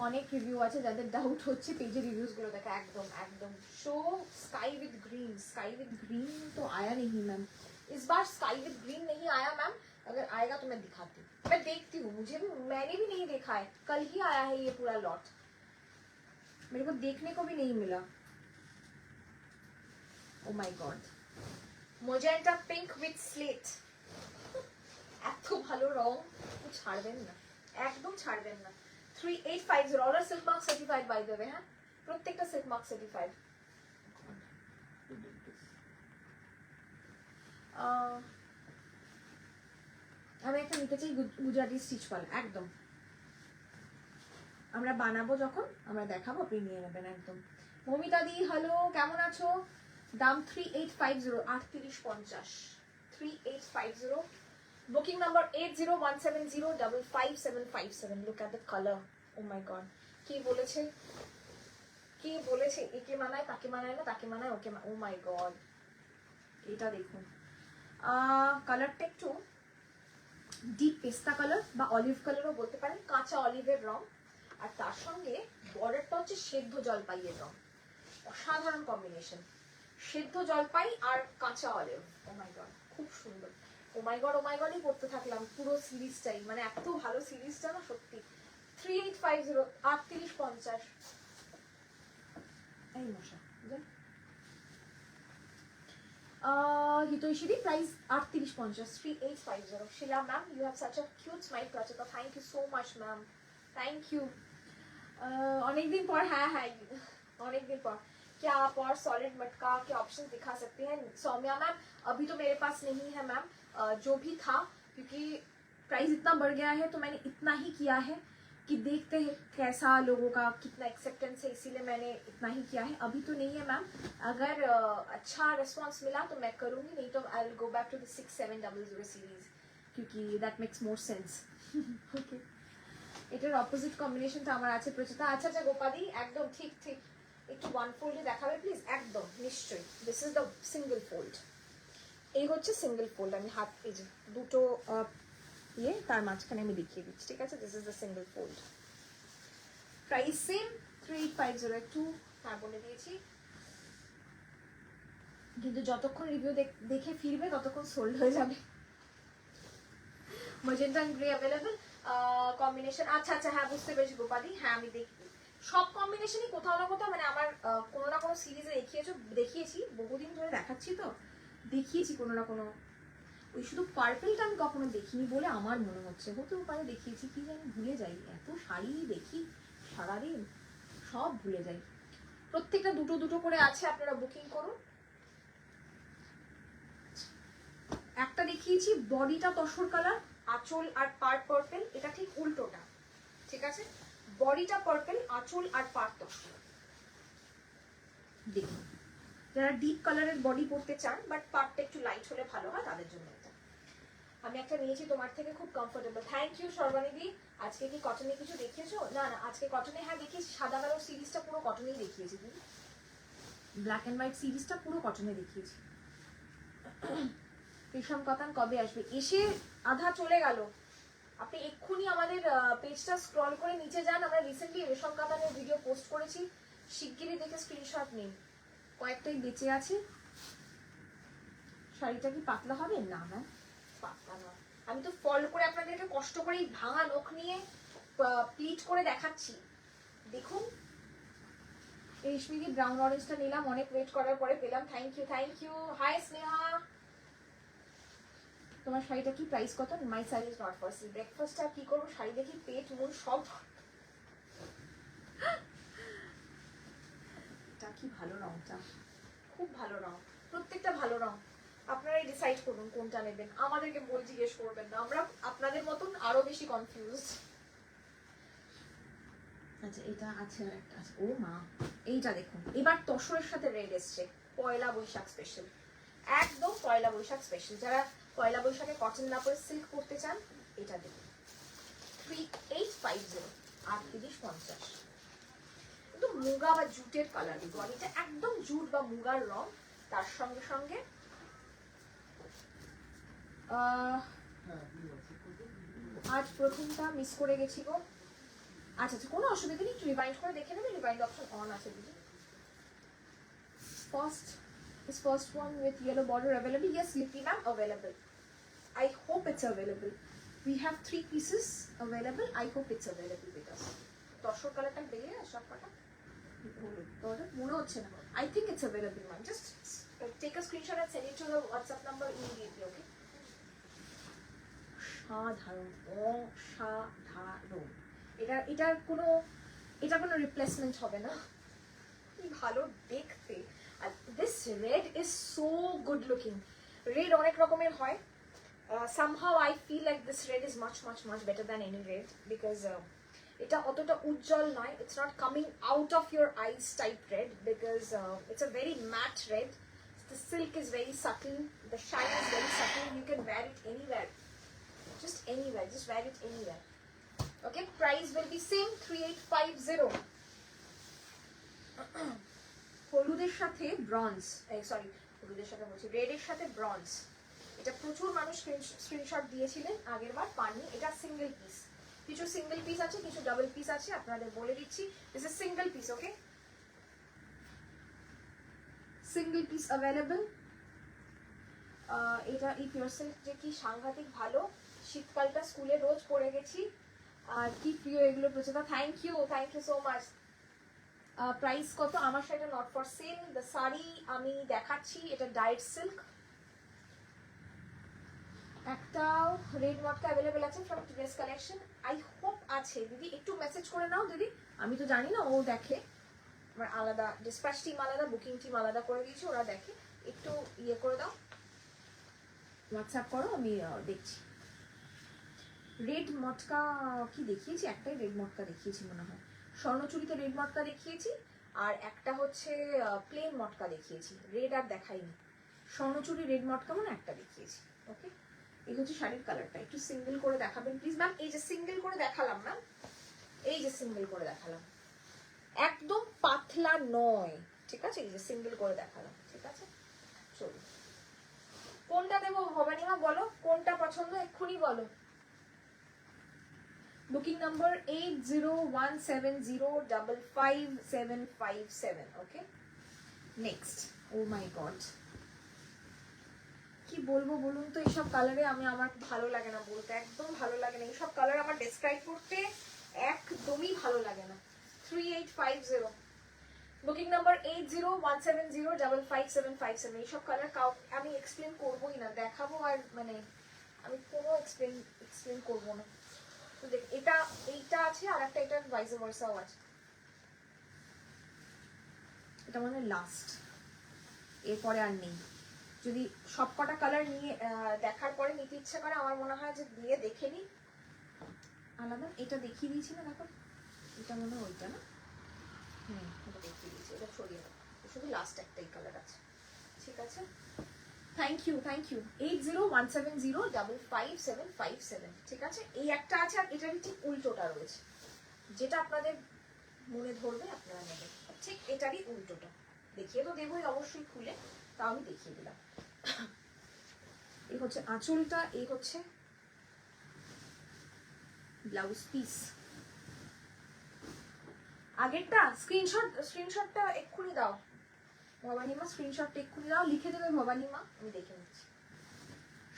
অনেক রিভিউ আছে, যাদের ডাউট হচ্ছে পেজে রিভিউজ গুলো দেখা, একদম একদম। Show sky with green, sky with green तो आया नहीं मैम, इस बार स्काई विद ग्रीन नहीं आया मैम, अगर आएगा तो मैं दिखाती हूँ, मैं देखती हूँ, मैंने भी नहीं देखा है, कल ही आया है ये पूरा लॉट, मेरे को देखने को भी नहीं मिला। Oh my god, magenta pink with slate, এত ভালো রং, ছাড়বেন না, একদম ছাড়বেন না। 3850 order silk mark certified by the way, হ্যাঁ প্রত্যেকটা সিল্ক মার্ক সার্টিফাইড। আমি একটা নিতে চাই গুজরাটি স্টিচ ওয়ালা, একদম আমরা বানাবো যখন আমরা দেখাবো, আপনি নিয়ে নেবেন একদম। মমিতা দি হ্যালো, কেমন আছো? দাম 3850 3850 3850। Booking number 8017055757। Look at the colour, oh my god. কি বলেছে কি বলেছে, একে মানায় তাকে মানায় না, তাকে মানায় ওকে, ও মাই গড। এটা দেখুন, কালারটা একটু ডিপ পেস্তা কালার বা অলিভ কালারও বলতে পারেন, কাঁচা অলিভের রং, আর তার সঙ্গে বর্ডারটা হচ্ছে সেদ্ধ জলপাইয়ের রং, অসাধারণ কম্বিনেশন, সেদ্ধ জলপাই আর কাঁচা অলিভ। ও মাই গড, খুব সুন্দর। ও মাই গডই পড়তে থাকলাম পুরো সিরিজটাই, মানে এত ভালো সিরিজটা না সত্যি। 3850 3850। এই মশা হিতৈষী price 3850 3850। Shila ma'am, you have such a cute smile প্রাচতা, thank you so much ma'am, thank you. অনেকদিন পর, হ্যাঁ হ্যাঁ অনেকদিন পর। क्या आप और सॉलिड मटका के ऑप्शन दिखा सकते हैं सौम्या मैम? अभी तो मेरे पास नहीं है मैम, जो भी था, क्योंकि प्राइस इतना बढ़ गया है तो मैंने इतना ही किया है कि देखते हैं कैसा लोगों का कितना एक्सेप्टेंस है, इसीलिए मैंने इतना ही किया है। अभी तो नहीं है मैम, अगर अच्छा रिस्पॉन्स मिला तो मैं करूँगी, नहीं तो I will go back to the 6700 series, क्योंकि that makes more sense. Okay, এটার অপোজিট কম্বিনেশনটা আমার আছে প্রচুর। আচ্ছা আচ্ছা গোপাদি, একদম ঠিক ঠিক, একটু ওয়ান ফোল্ডে দেখাবে প্লিজ, একদম নিশ্চয়ই। This is the single fold, এই হচ্ছে সিঙ্গেল ফোল্ড, আমি হাত এই যে দুটো ইয়ে তার মাঝখানে আমি দেখিয়ে দিচ্ছি, ঠিক আছে? This is the single fold. Price same 3850, একটু হ্যাঁ বলে দিয়েছি। কিন্তু যতক্ষণ রিভিউ দেখে ফিরবে ততক্ষণ সোল্ড হয়ে যাবে। Magenta and grey available combination. আচ্ছা আচ্ছা, হ্যাঁ বুঝতে পেরেছি গোপালি, হ্যাঁ আমি দেখি সব কম্বিনেশনই কোথাও না কোথাও, মানে আমার কোনো না কোনো সিরিজে দেখিয়েছি, বহুদিন ধরে দেখাচ্ছি তো, দেখিয়েছি কোনো না কোনো। ওই শুধু পার্পেলটা আমি কখনো দেখিনি বলে আমার মনে হচ্ছে, হতেও পারে দেখিয়েছি, কি জানি ভুলে যাই, এত শাড়ি দেখি সারাদিন সব ভুলে যাই। প্রত্যেকটা দুটো দুটো করে আছে, আপনারা বুকিং করুন। একটা দেখিয়েছি বডিটা তসর কালার, আঁচল আর পার্ট পার্পেল, এটা ঠিক উল্টোটা, ঠিক আছে? বডিটা পার্পেল, আঁচল আর পার্ট তসর। দেখুন, যারা ডিপ কালারের বডি পরতে চান বাট পার্টটা একটু লাইট হলে ভালো হয় তাদের জন্য এটা। আমি একটা নিয়েছি তোমার থেকে, খুব কমফোর্টেবল। Thank you সর্বানিধি। আজকে কি কটনে কিছু দেখিয়েছো? না না, আজকে কটনে হ্যাঁ দেখিয়েছি, সাদা কালো সিরিজটা পুরো কটনেই দেখিয়েছি দিদি, ব্ল্যাক এন্ড হোয়াইট সিরিজটা পুরো কটনে দেখিয়েছি। রেশম কাতান কবে আসবে? এসে আধা চলে গেল। আপনি এক্ষুনি আমাদের পেজটা স্ক্রল করে নিচে যান, আমরা রিসেন্টলি রেশম কাতানের ভিডিও পোস্ট করেছি, শিগগিরই দেখে স্ক্রিনশট নিন। কয়েকটাই বেঁচে আছে। শাড়িটা কি পাতলা হবে? না ম্যাম, পাতলা নয়। আমি তো ফল করে আপনাদেরকে কষ্ট করে এই ভাঙা নখ নিয়ে প্লিট করে দেখাচ্ছি। দেখুন, রেশমিদি ব্রাউন অরেঞ্জটা নিলাম, অনেক ওয়েট করার পরে পেলাম। Thank you thank you. Hi Sneha, তোমার শাড়িটা কি প্রাইস কত? My size not for sale. Breakfast আর কি করবো, শাড়ি দেখি পেট মন সব। এটা কি ভালো রংটা, খুব ভালো রং, প্রত্যেকটা ভালো রং। আপনারাই ডিসাইড করুন কোনটা নেবেন, আমাদেরকে বল জিজ্ঞেস করবেন না, আমরা আপনাদের মতন আরো বেশি কনফিউজ। আচ্ছা এটা আছে আর একটা আছে, ও মা এইটা দেখুন, এবার তসরের সাথে রেড এসছে, পয়লা বৈশাখ স্পেশাল, একদম পয়লা বৈশাখ স্পেশাল। যারা পয়লা বৈশাখে কটন না পরে সিল্ক পরতে চান, এটা দেখুন 3850, 3850। একদম মুগা বা জুটের কালার, বডিটা একদম জুট বা মুগার রং, তার সঙ্গে সঙ্গে আজ প্রথমটা মিস করে গেছি গো। আচ্ছা আচ্ছা, কোনো অসুবিধা নেই, একটু রিভাইন্ড করে দেখে নেবে, রিভাইন্ড অপশন অন আছে দিদি। First one with yellow border available? Yes, Lippy ma'am, available. I hope it's available. We have 3 pieces available. I hope it's available with us. Tussar কালারটা বেরিয়ে না সব কটা, মনে হচ্ছে না। I think it's available ma'am. Just take a screenshot and send it to the WhatsApp number immediately, okay? সাধারণ, অসাধারণ। এটা কোনো রিপ্লেসমেন্ট হবে না, কি ভালো দেখতে। আর this red is so good looking. Red অনেক রকমের হয়, somehow I feel like this red is much better than any red because এটা অতটা উজ্জ্বল নয়, it's not coming out of your eyes type red because it's a very matte red. The silk is very subtle, the shine is very subtle, you can wear it anywhere, just anywhere, just wear it anywhere. Okay, price will be same 3850. হলুদের সাথে bronze, sorry হলুদের সাথে বলছি, রেডের সাথে bronze. এটা প্রচুর মানুষ স্ক্রিনশট দিয়েছিলেন আগের বার, পাননি। এটা সিঙ্গেল পিস, কিছু সিঙ্গেল পিস আছে, কিছু ডাবল পিস আছে, আপনাদের বলে দিচ্ছি। This is single piece, okay, single piece available. এটা এই পিওর সিল্ক যে কি সাংঘাতিক ভালো, শীতকালটা স্কুলে রোজ পরে গেছি, আর কি প্রিয় এগুলো প্রচুর। Thank you so much. Price কত? আমার সেটা not for sale. The sari আমি দেখাচ্ছি, এটা ডায়েট সিল্ক, একটাও রেড মটকা অ্যাভেলেবেল আছে from today's collection. I hope আছে দিদি, একটু মেসেজ করে নাও দিদি, আমি তো জানি না, ও দেখে, আমার আলাদা ডিসপ্যাচ টিম আলাদা, বুকিং টিম আলাদা করে দিয়েছি, ওরা দেখে, একটু ইয়ে করে দাও, হোয়াটসঅ্যাপ করো, আমি দেখছি। রেড মটকা কি দেখিয়েছি? একটাই রেড মটকা দেখিয়েছি মনে হয়, স্বর্ণচুরিতে রেড মটকা দেখিয়েছি, আর একটা হচ্ছে প্লেন মটকা দেখিয়েছি, রেড আর দেখাইনি। স্বর্ণচুরি রেড মটকা মানে একটা দেখিয়েছি, ওকে। এই হচ্ছে শাড়ির কালারটা, একটু সিঙ্গেল করে দেখাবেন প্লিজ ম্যাম। এই যে সিঙ্গেল করে দেখালাম ম্যাম, এই যে সিঙ্গেল করে দেখালাম, একদম পাতলা নয়, ঠিক আছে, এই যে সিঙ্গেল করে দেখালাম, ঠিক আছে। চলুন, কোনটা দেবো ভবানীমা বলো, কোনটা পছন্দ এক্ষুনি বলো। Booking number 8017055757, okay. Next, O my god, কি বলবো বলুন তো, এইসব কালারে আমার ভালো লাগে না বলতে, একদম ভালো লাগে না এইসব কালার, আমার ডেসক্রাইব করতে একদমই ভালো লাগে না। 3850 বুকিং নাম্বার 8017055757। এইসব কালার আমি এক্সপ্লেন করবোই না, দেখাবো আর মানে আমি কোনো এক্সপ্লেন করবো না। তো দেখ, এইটা আছে আর একটা এটার ভাইস ভার্সাও আছে, এটা মানে লাস্ট, এরপরে আর নেই। যদি সব কটা কালার নিয়ে দেখার পরে নিতে ইচ্ছা করে, আমার মনে হয় যে দিয়ে দেখে নিই আলাদা। এটা দেখিয়ে দিয়েছি না, দেখো এটা মনে হয় ওইটা না, এটা দেখিয়ে দিয়েছি, এটা ছড়িয়ে না, শুধু লাস্ট একটাই কালার আছে। ঠিক আছে, থ্যাংক ইউ 8017055757। ঠিক আছে, এই একটা আছে আর এটারই ঠিক উল্টোটা রয়েছে, যেটা আপনাদের মনে ধরবে আপনারা নেবেন, ঠিক এটারই উল্টোটা। দেখিয়ে তো দেবই অবশ্যই খুলে, তাও আমি দেখিয়ে দিলাম। এই হচ্ছে আঁচলটা, এই হচ্ছে ব্লাউজ পিস। আগেরটা স্ক্রিনশটটা এক্ষুনি দাও ভবানীমা, স্ক্রিনশটটা এক্ষুনি দাও, লিখে দেবে ভবানীমা, আমি দেখে নিচ্ছি।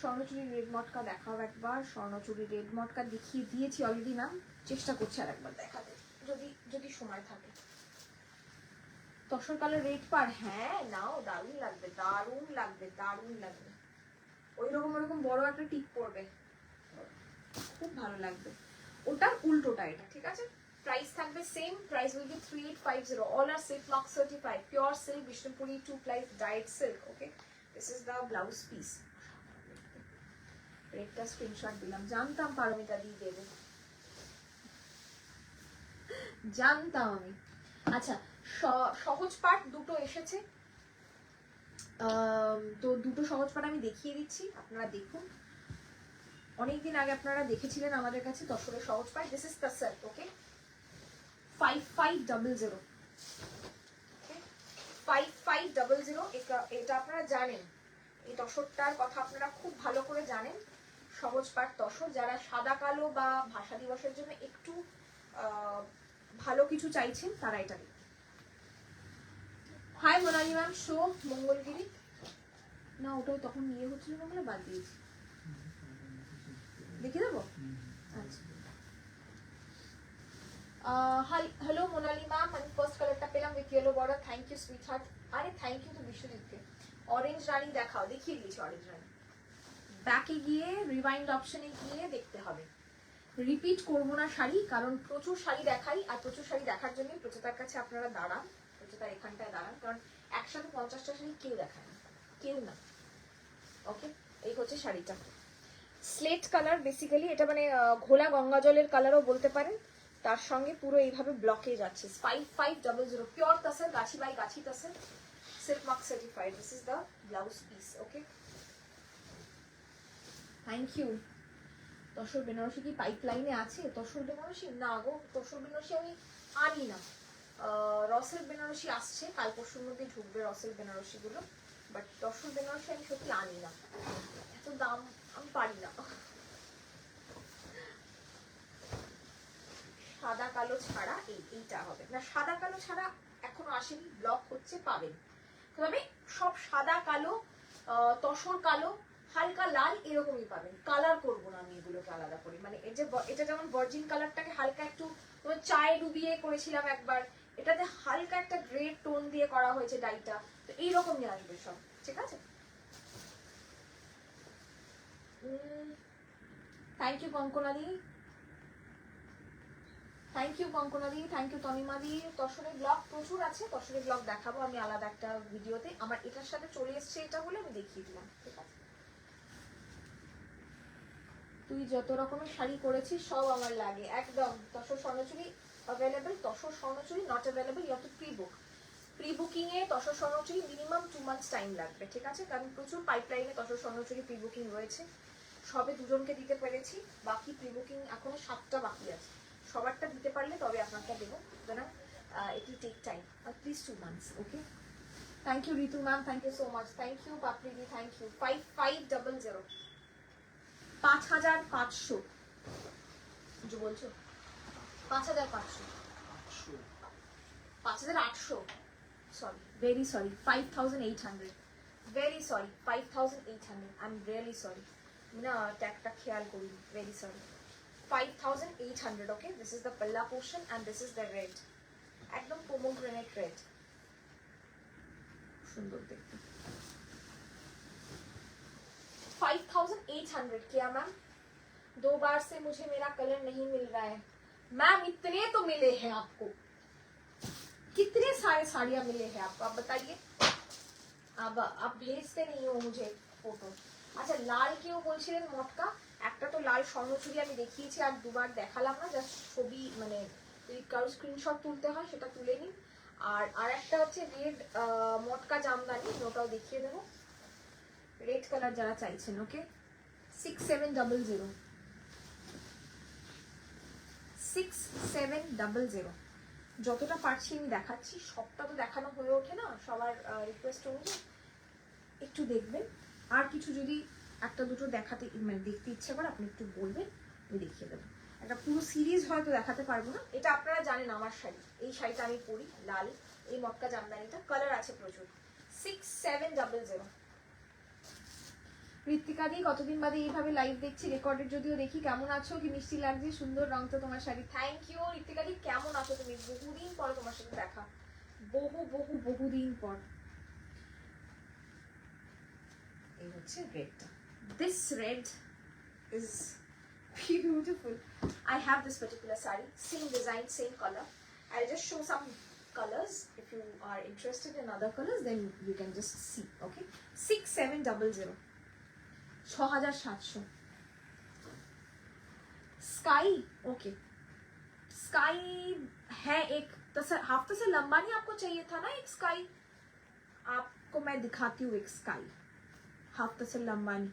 স্বর্ণচুরি রেড মটকা দেখাও একবার, স্বর্ণচুরি রেড মটকা দেখিয়ে দিয়েছি অলরেডি ম্যাম, চেষ্টা করছি আর একবার দেখাতে যদি সময় থাকে। তসর কালার রেড পার, হ্যাঁ নাও, দারুণ লাগবে দারুণ লাগবে দারুণ লাগবে, ওই রকম ওরকম বড় একটা টিপ পড়বে, খুব ভালো লাগবে। ওটার উল্টোটা এটা। ঠিক আছে, প্রাইস থাকবে same, price will be 3850। All are silk mark certified, pure silk, Bishnupuri 2 ply dyed silk। Okay, this is the blouse piece. রেডটা স্ক্রিনশট দিলাম, জানতাম পারমিতা দিয়ে দেবে, জানতাম আমি। আচ্ছা, সহজ পাট দুটো এসেছে, তো দুটো সহজ পাট আমি দেখিয়ে দিচ্ছি, আপনারা দেখুন। অনেকদিন আগে আপনারা দেখেছিলেন আমাদের কাছে তসরের সহজ পাট। This is তাসার। ওকে, 5500, 5500। এটা আপনারা জানেন, এই তসরটার কথা আপনারা খুব ভালো করে জানেন। সহজ পাট তসর, যারা সাদা কালো বা ভাষা দিবসের জন্য একটু ভালো কিছু চাইছেন তারা এটা নিন। Hi Monali ma'am, show Mangalagiri না, ওটাই তখন নিয়ে হচ্ছিল না বলে বাদ দিয়েছি, দেখিয়ে দেবো। আচ্ছা, হ্যালো মোনালি ম্যাম, আমি ফার্স্ট কালারটা পেলাম with yellow border, thank you sweetheart. আরে থ্যাংক ইউ তো বিশ্বজিৎকে। অরেঞ্জ রানী দেখাও, দেখিয়ে দিয়েছি অরেঞ্জ রানী। ব্যাকে গিয়ে রিভাইন্ড অপশনে গিয়ে দেখতে হবে, রিপিট করবো না শাড়ি, কারণ প্রচুর শাড়ি দেখাই, আর প্রচুর শাড়ি দেখার জন্য প্রচুতার কাছে আপনারা দাঁড়ান, প্রচুতার এখানটায় দাঁড়ান, কারণ একসাথে 50টা শাড়ি কেউ দেখায় না, কেউ না। ওকে, এই হচ্ছে শাড়িটা, স্লেট কালার বেসিক্যালি, এটা মানে ঘোলা গঙ্গা জলের কালারও বলতে পারেন। তার সঙ্গে পুরো এইভাবে ব্লকে যাচ্ছে। 5500 pure তাসার, Gachhi by Gachhi tussar, silk mark certified. This is the blouse piece. Okay, thank you. Tussar Benarasi কি পাইপলাইনে আছে? তসর বেনারসি না গো, তসর বেনারসি আমি আনি না। রসেল বেনারসি আসছে, কাল পরশুর মধ্যে ঢুকবে রসেল বেনারসি গুলো, বাট তসর বেনারসি আমি সত্যি আনি না, এত দাম আমি পারি না। সাদা কালো ছাড়া এইটা হবে না, সাদা কালো ছাড়া এখনো আসেনি, ব্লক হচ্ছে, পাবেন। তবে সব সাদা কালো, তসর কালো, হালকা লাল এরকমই পাবেন। কালার করব না আমি এগুলোকে আলাদা করে, মানে এটা যেমন ভার্জিন কালারটাকে হালকা একটু চায়ে ডুবিয়ে করেছিলাম একবার, এটাতে হালকা একটা গ্রে টোন দিয়ে করা হয়েছে ডাইটা, তো এইরকমই আসবে সব। ঠিক আছে, thank you Kankana di, thank you Kankana di, thank you Tanima di. তসরের ব্লগ প্রচুর আছে, তসরের ব্লগ দেখাবো আমি আলাদা একটা ভিডিওতে, আমার এটার সাথে চলে এসছে এটা বলে আমি দেখিয়ে দিলাম। ঠিক আছে, তুই যত রকমের শাড়ি করেছিস সব আমার লাগে একদম। Tussar Swarnachuri available, tussar Swarnachuri not available, you have to pre book. Pre booking এ tussar Swarnachuri minimum 2 months time লাগবে। ঠিক আছে, কারণ প্রচুর পাইপলাইনে তসর স্বর্ণচুরি প্রি বুকিং রয়েছে, সবে দুজনকে দিতে পেরেছি, বাকি প্রি বুকিং এখনো 7টা বাকি আছে, সবারটা দিতে পারলে তবে আপনাকে দেবো, সুতরাং it will take time, please 2 months। Okay, thank you Ritu ma'am, thank you so much, thank you Papri, thank you. 5500, 5500 जो বলছো 5500, 5800, sorry very sorry, 5800। Very sorry, 5,800. I'm really sorry. Na tagta khayal kori. Very sorry. 5,800. Okay, this is the palla portion and this is the red. Ekdom pomegranate red. সুন্দর দেখতে। 5,800 क्या ma'am? 2 बार से मुझे मेरा colour नहीं मिल रहा है मैम। इतने तो मिले हैं आपको, कितने सारे साड़ियां मिले हैं आपको, आप बताइए। अब आप भेजते नहीं हो मुझे फोटो। আচ্ছা লাল কেউ বলছিলেন মটকা, একটা তো লাল স্বর্ণচুড়ি আমি দেখিয়েছি আর দুবার দেখালাম না, জাস্ট ছবি মানে যদি কারো স্ক্রিনশট তুলতে হয় সেটা তুলে নিন। আর একটা হচ্ছে রেড মটকা জামদানি, ওটাও দেখিয়ে দেবো। রেড কালার যারা চাইছেন, ওকে 6700 6700। যতটা পারছি আমি দেখাচ্ছি, সবটা তো দেখানো হয়ে ওঠে না সবার রিকোয়েস্ট অনুযায়ী, একটু দেখবেন। আর কিছু যদি একটা দুটো দেখাতে মানে দেখতে ইচ্ছে করে আপনি একটু বলবেন, আমি দেখিয়ে দেবো। একটা পুরো সিরিজ হয়তো দেখাতে পারবো না। এটা আপনারা জানেন আমার শাড়ি, এই শাড়িটা আমি পরি লাল, এই মটকা জামদানিটা, কালার আছে প্রচুর। 6700। ঋত্বিকা দি কতদিন বাদে এইভাবে লাইভ দেখছি, রেকর্ডেড যদিও দেখি। কেমন আছো? কি মিষ্টি লাগছে, সুন্দর রং তো তোমার শাড়ি। থ্যাংক ইউ ঋত্বিকা দি, কেমন আছো তুমি? বহুদিন পর তোমার সাথে দেখা, বহুদিন পর। এই হচ্ছে রেডটা। This red is beautiful. I have this particular saree, same design, same color. I'll just show some colors. If you are interested in other colors, then you can just see. Okay, 6700 6700। Sky, okay sky है एक half से लंबा नहीं आपको चाहिए था ना एक स्काई, आपको मैं दिखाती हूँ एक स्काई हाफ से लंबा नहीं।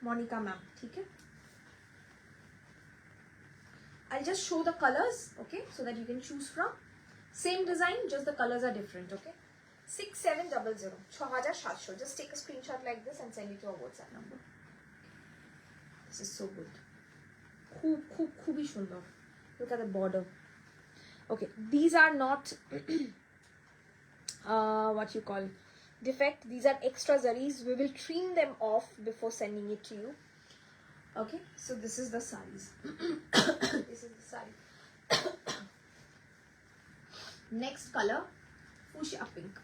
मोनिका मैम, ठीक है। I'll just show the colors, okay, so that you can choose from. Same design, just the colors are different, okay. 6700 6700। Just take a screenshot like this and send it to our WhatsApp number. This is so good. খুবই সুন্দর। Look at the border. Okay, these are not what you call defect. These are extra zaris. We will trim them off before sending it to you. Okay, so this is the sarees. This is the saree. Next color, fuchsia pink.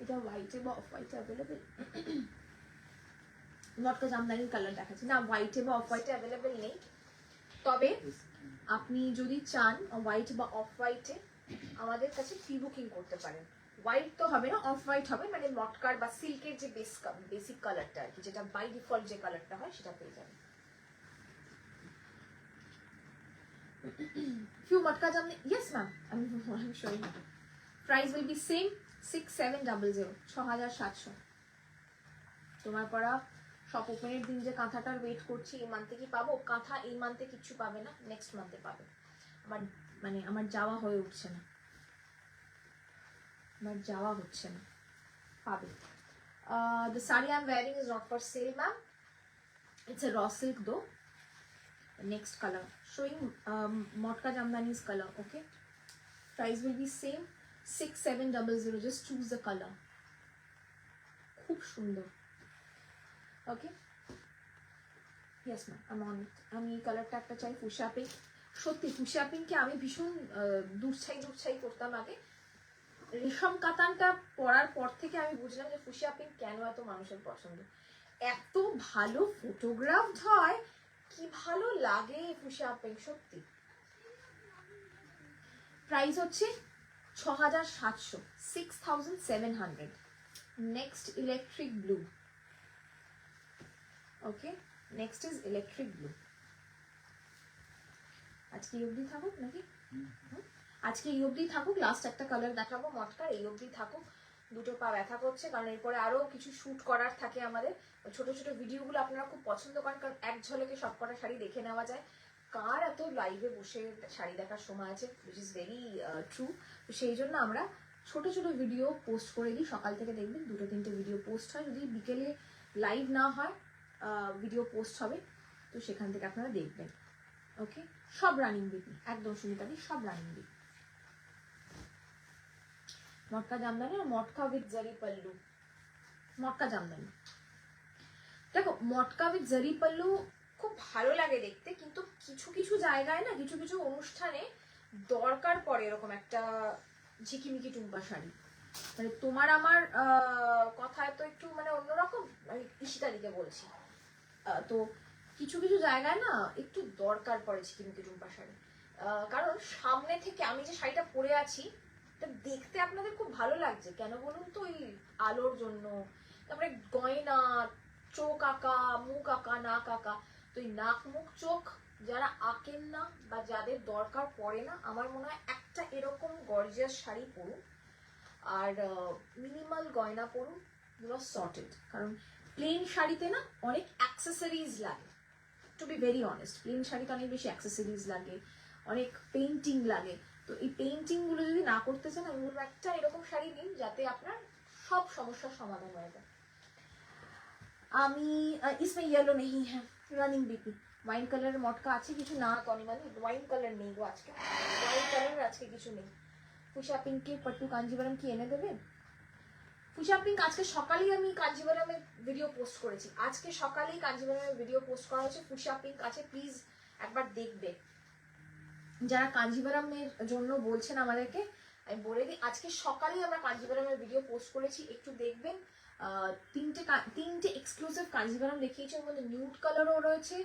এটা হোয়াইটে বা of হোয়াইটে available, matka জামদানির colour দেখাচ্ছি না, হোয়াইটে বা of হোয়াইটে available নেই। তবে আপনি যদি চান হোয়াইট বা অফ হোয়াইটে আমাদের কাছে প্রি বুকিং করতে পারেন। হোয়াইট তো হবে না, অফ হোয়াইট হবে, মানে মটকার বা সিল্কের যে বেসিক কালারটা আর কি, যেটা বাই ডিফল্ট যে কালারটা হয় সেটা পেয়ে যাবেন। few matka jamne, yes ma'am, I'm showing you. Price will be same, 6700 6700। তোমার পড়া শপ ওপেনের দিন যে কাঁথাটার ওয়েট করছি, এই মান্থে কি পাবো কাঁথা? এই মান্থে কিচ্ছু পাবে না, নেক্সট মান্থে পাবে। আমার যাওয়া হয়ে উঠছে না, আমার যাওয়া হচ্ছে না, পাবে। The saree I'm wearing is not for sale ma'am, it's a raw silk though. Next color, showing motka jamdani's color, okay. Price will be same, 6700। just choose the color, খুব সুন্দর। ওকে, ইয়েস ম্যাম, আমি on it. আমি এই কালারটা একটা চাই, fuchsia pink. সত্যি fuchsia পিঙ্ককে আমি ভীষণ দুরছাই করতাম আগে। রেশম কাতানটা পরার পর থেকে আমি বুঝলাম যে ফুশিয়া পিঙ্ক কেন এত মানুষের পছন্দ। এত ভালো ফটোগ্রাফ হয়, কি ভালো লাগে এই ফুশিয়া পিঙ্ক, সত্যি। প্রাইস হচ্ছে 6700 6700। Next electric blue, okay, next is electric blue. আজকে এই অবধি থাকুক নাকি? আজকে এই অবধি থাকুক, লাস্ট একটা কালার দেখাবো মটকার, এই অবধি থাকুক। দুটো পা ব্যথা করছে কারণ এরপরে আরো কিছু শুট করার থাকে আমাদের। ছোট ছোট ভিডিওগুলো আপনারা খুব পছন্দ করেন, কারণ এক ঝলকে সব কটা শাড়ি দেখে নেওয়া যায়। কার এত লাইভে বসে শাড়ি দেখার সময় আছে, উইচ ইজ ভেরি ট্রু। তো সেই জন্য আমরা ছোট ছোট ভিডিও পোস্ট করে দিই। সকাল থেকে দেখবেন 2-3টে ভিডিও পোস্ট হয়, যদি বিকেলে লাইভ না হয় ভিডিও পোস্ট হবে, তো সেখান থেকে আপনারা দেখবেন। ওকে, সব রানিং বিপি, একদম সুনিতাদি, সব running BP. Matka Jamdani R matka with জারি পাল্লু, মটকা জামদানি। দেখো মটকা উইথ জারি পাল্লু খুব ভালো লাগে দেখতে, কিন্তু কিছু কিছু জায়গায় না, কিছু কিছু অনুষ্ঠানে দরকার পড়ে এরকম একটা ঝিকিমিকি টুম্পা শাড়ি। মানে তোমার আমার কথায় তো একটু মানে অন্যরকম, আমি ইশিতাদিকে বলছি। তো কিছু কিছু জায়গায় না একটু দরকার পড়ে ঝিকিমিকি টুম্পা শাড়ি। কারণ সামনে থেকে আমি যে শাড়িটা পরে আছি এটা দেখতে আপনাদের খুব ভালো লাগছে কেন বলুন তো, ওই আলোর জন্য। তারপরে গয়না, চোখ আঁকা, মুখ আঁকা, নাক আঁকা। তো এই নাক মুখ চোখ যারা আঁকেন না বা যাদের দরকার পড়ে না, আমার মনে হয় একটা এরকম গর্জিয়াস শাড়ি পরুন আর মিনিমাল গয়না পরুন, ইউ আর সর্টেড। কারণ প্লেন শাড়িতে না অনেক অ্যাক্সেসরিজ লাগে, to be very honest. Plain শাড়িতে অনেক বেশি অ্যাক্সেসরিজ লাগে, অনেক পেইন্টিং লাগে। তো এই পেইন্টিং গুলো যদি না করতে চান, আমি বলবো একটা এরকম শাড়ি নিন যাতে আপনার সব সমস্যার সমাধান হয়ে যায়। আমি इसमें येलो नहीं है, रनिंग बीपी। ওয়াইন কালারের মটকা আছে কিছু না কনিমানি, ওয়াইন কালার নেই গো আজকে, ওয়াইন কালার আজকে কিছু নেই। ফুশা পিঙ্কে পট্টু কাঞ্জিভারাম কি এনে দেবে? ফুশা পিঙ্ক আজকে সকালেই আমি কাঞ্জিভারামের ভিডিও পোস্ট করেছি, আজকে সকালেই কাঞ্জিভারামের ভিডিও পোস্ট করা হয়েছে। ফুশা পিঙ্ক আছে, প্লিজ একবার দেখবে। যারা কাঞ্জিভারামের জন্য বলছেন আমাদেরকে, আমি বলে দিই আজকে সকালেই আমরা কাঞ্জিভারামের ভিডিও পোস্ট করেছি, একটু দেখবেন। তিনটে এক্সক্লুসিভ কাঞ্জিভারাম দেখিয়েছে, ওর মধ্যে নিউড কালারও রয়েছে,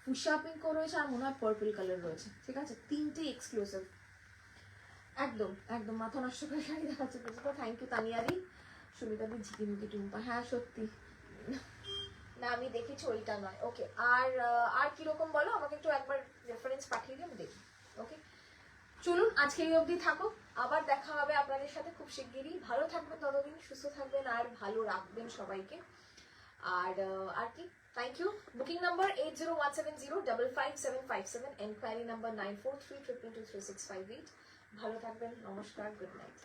ফুশা পিঙ্কও রয়েছে, আর মনে হয় পার্পল কালার রয়েছে। ঠিক আছে, তিনটে এক্সক্লুসিভ। একদম একদম মাথা নষ্ট করে শাড়ি দেখাচ্ছে। থ্যাংক ইউ তানিয়ারি। সুমিতাদি ঝিকিমিকি টুম্পা, হ্যাঁ সত্যি না, আমি দেখেছি ওইটা নয়। ওকে, আর কিরকম বলো আমাকে একটু একবার রেফারেন্স পাঠিয়ে দিও, আমি দেখি। ওকে, চলুন আজকে এই অবধি থাকো, আবার দেখা হবে আপনাদের সাথে খুব শিগগিরই। ভালো থাকবেন ততদিন, সুস্থ থাকবেন আর ভালো রাখবেন সবাইকে। আর কি, thank you. Booking number 8017055757, enquiry number 9432223658। ভালো থাকবেন, নমস্কার, গুড নাইট।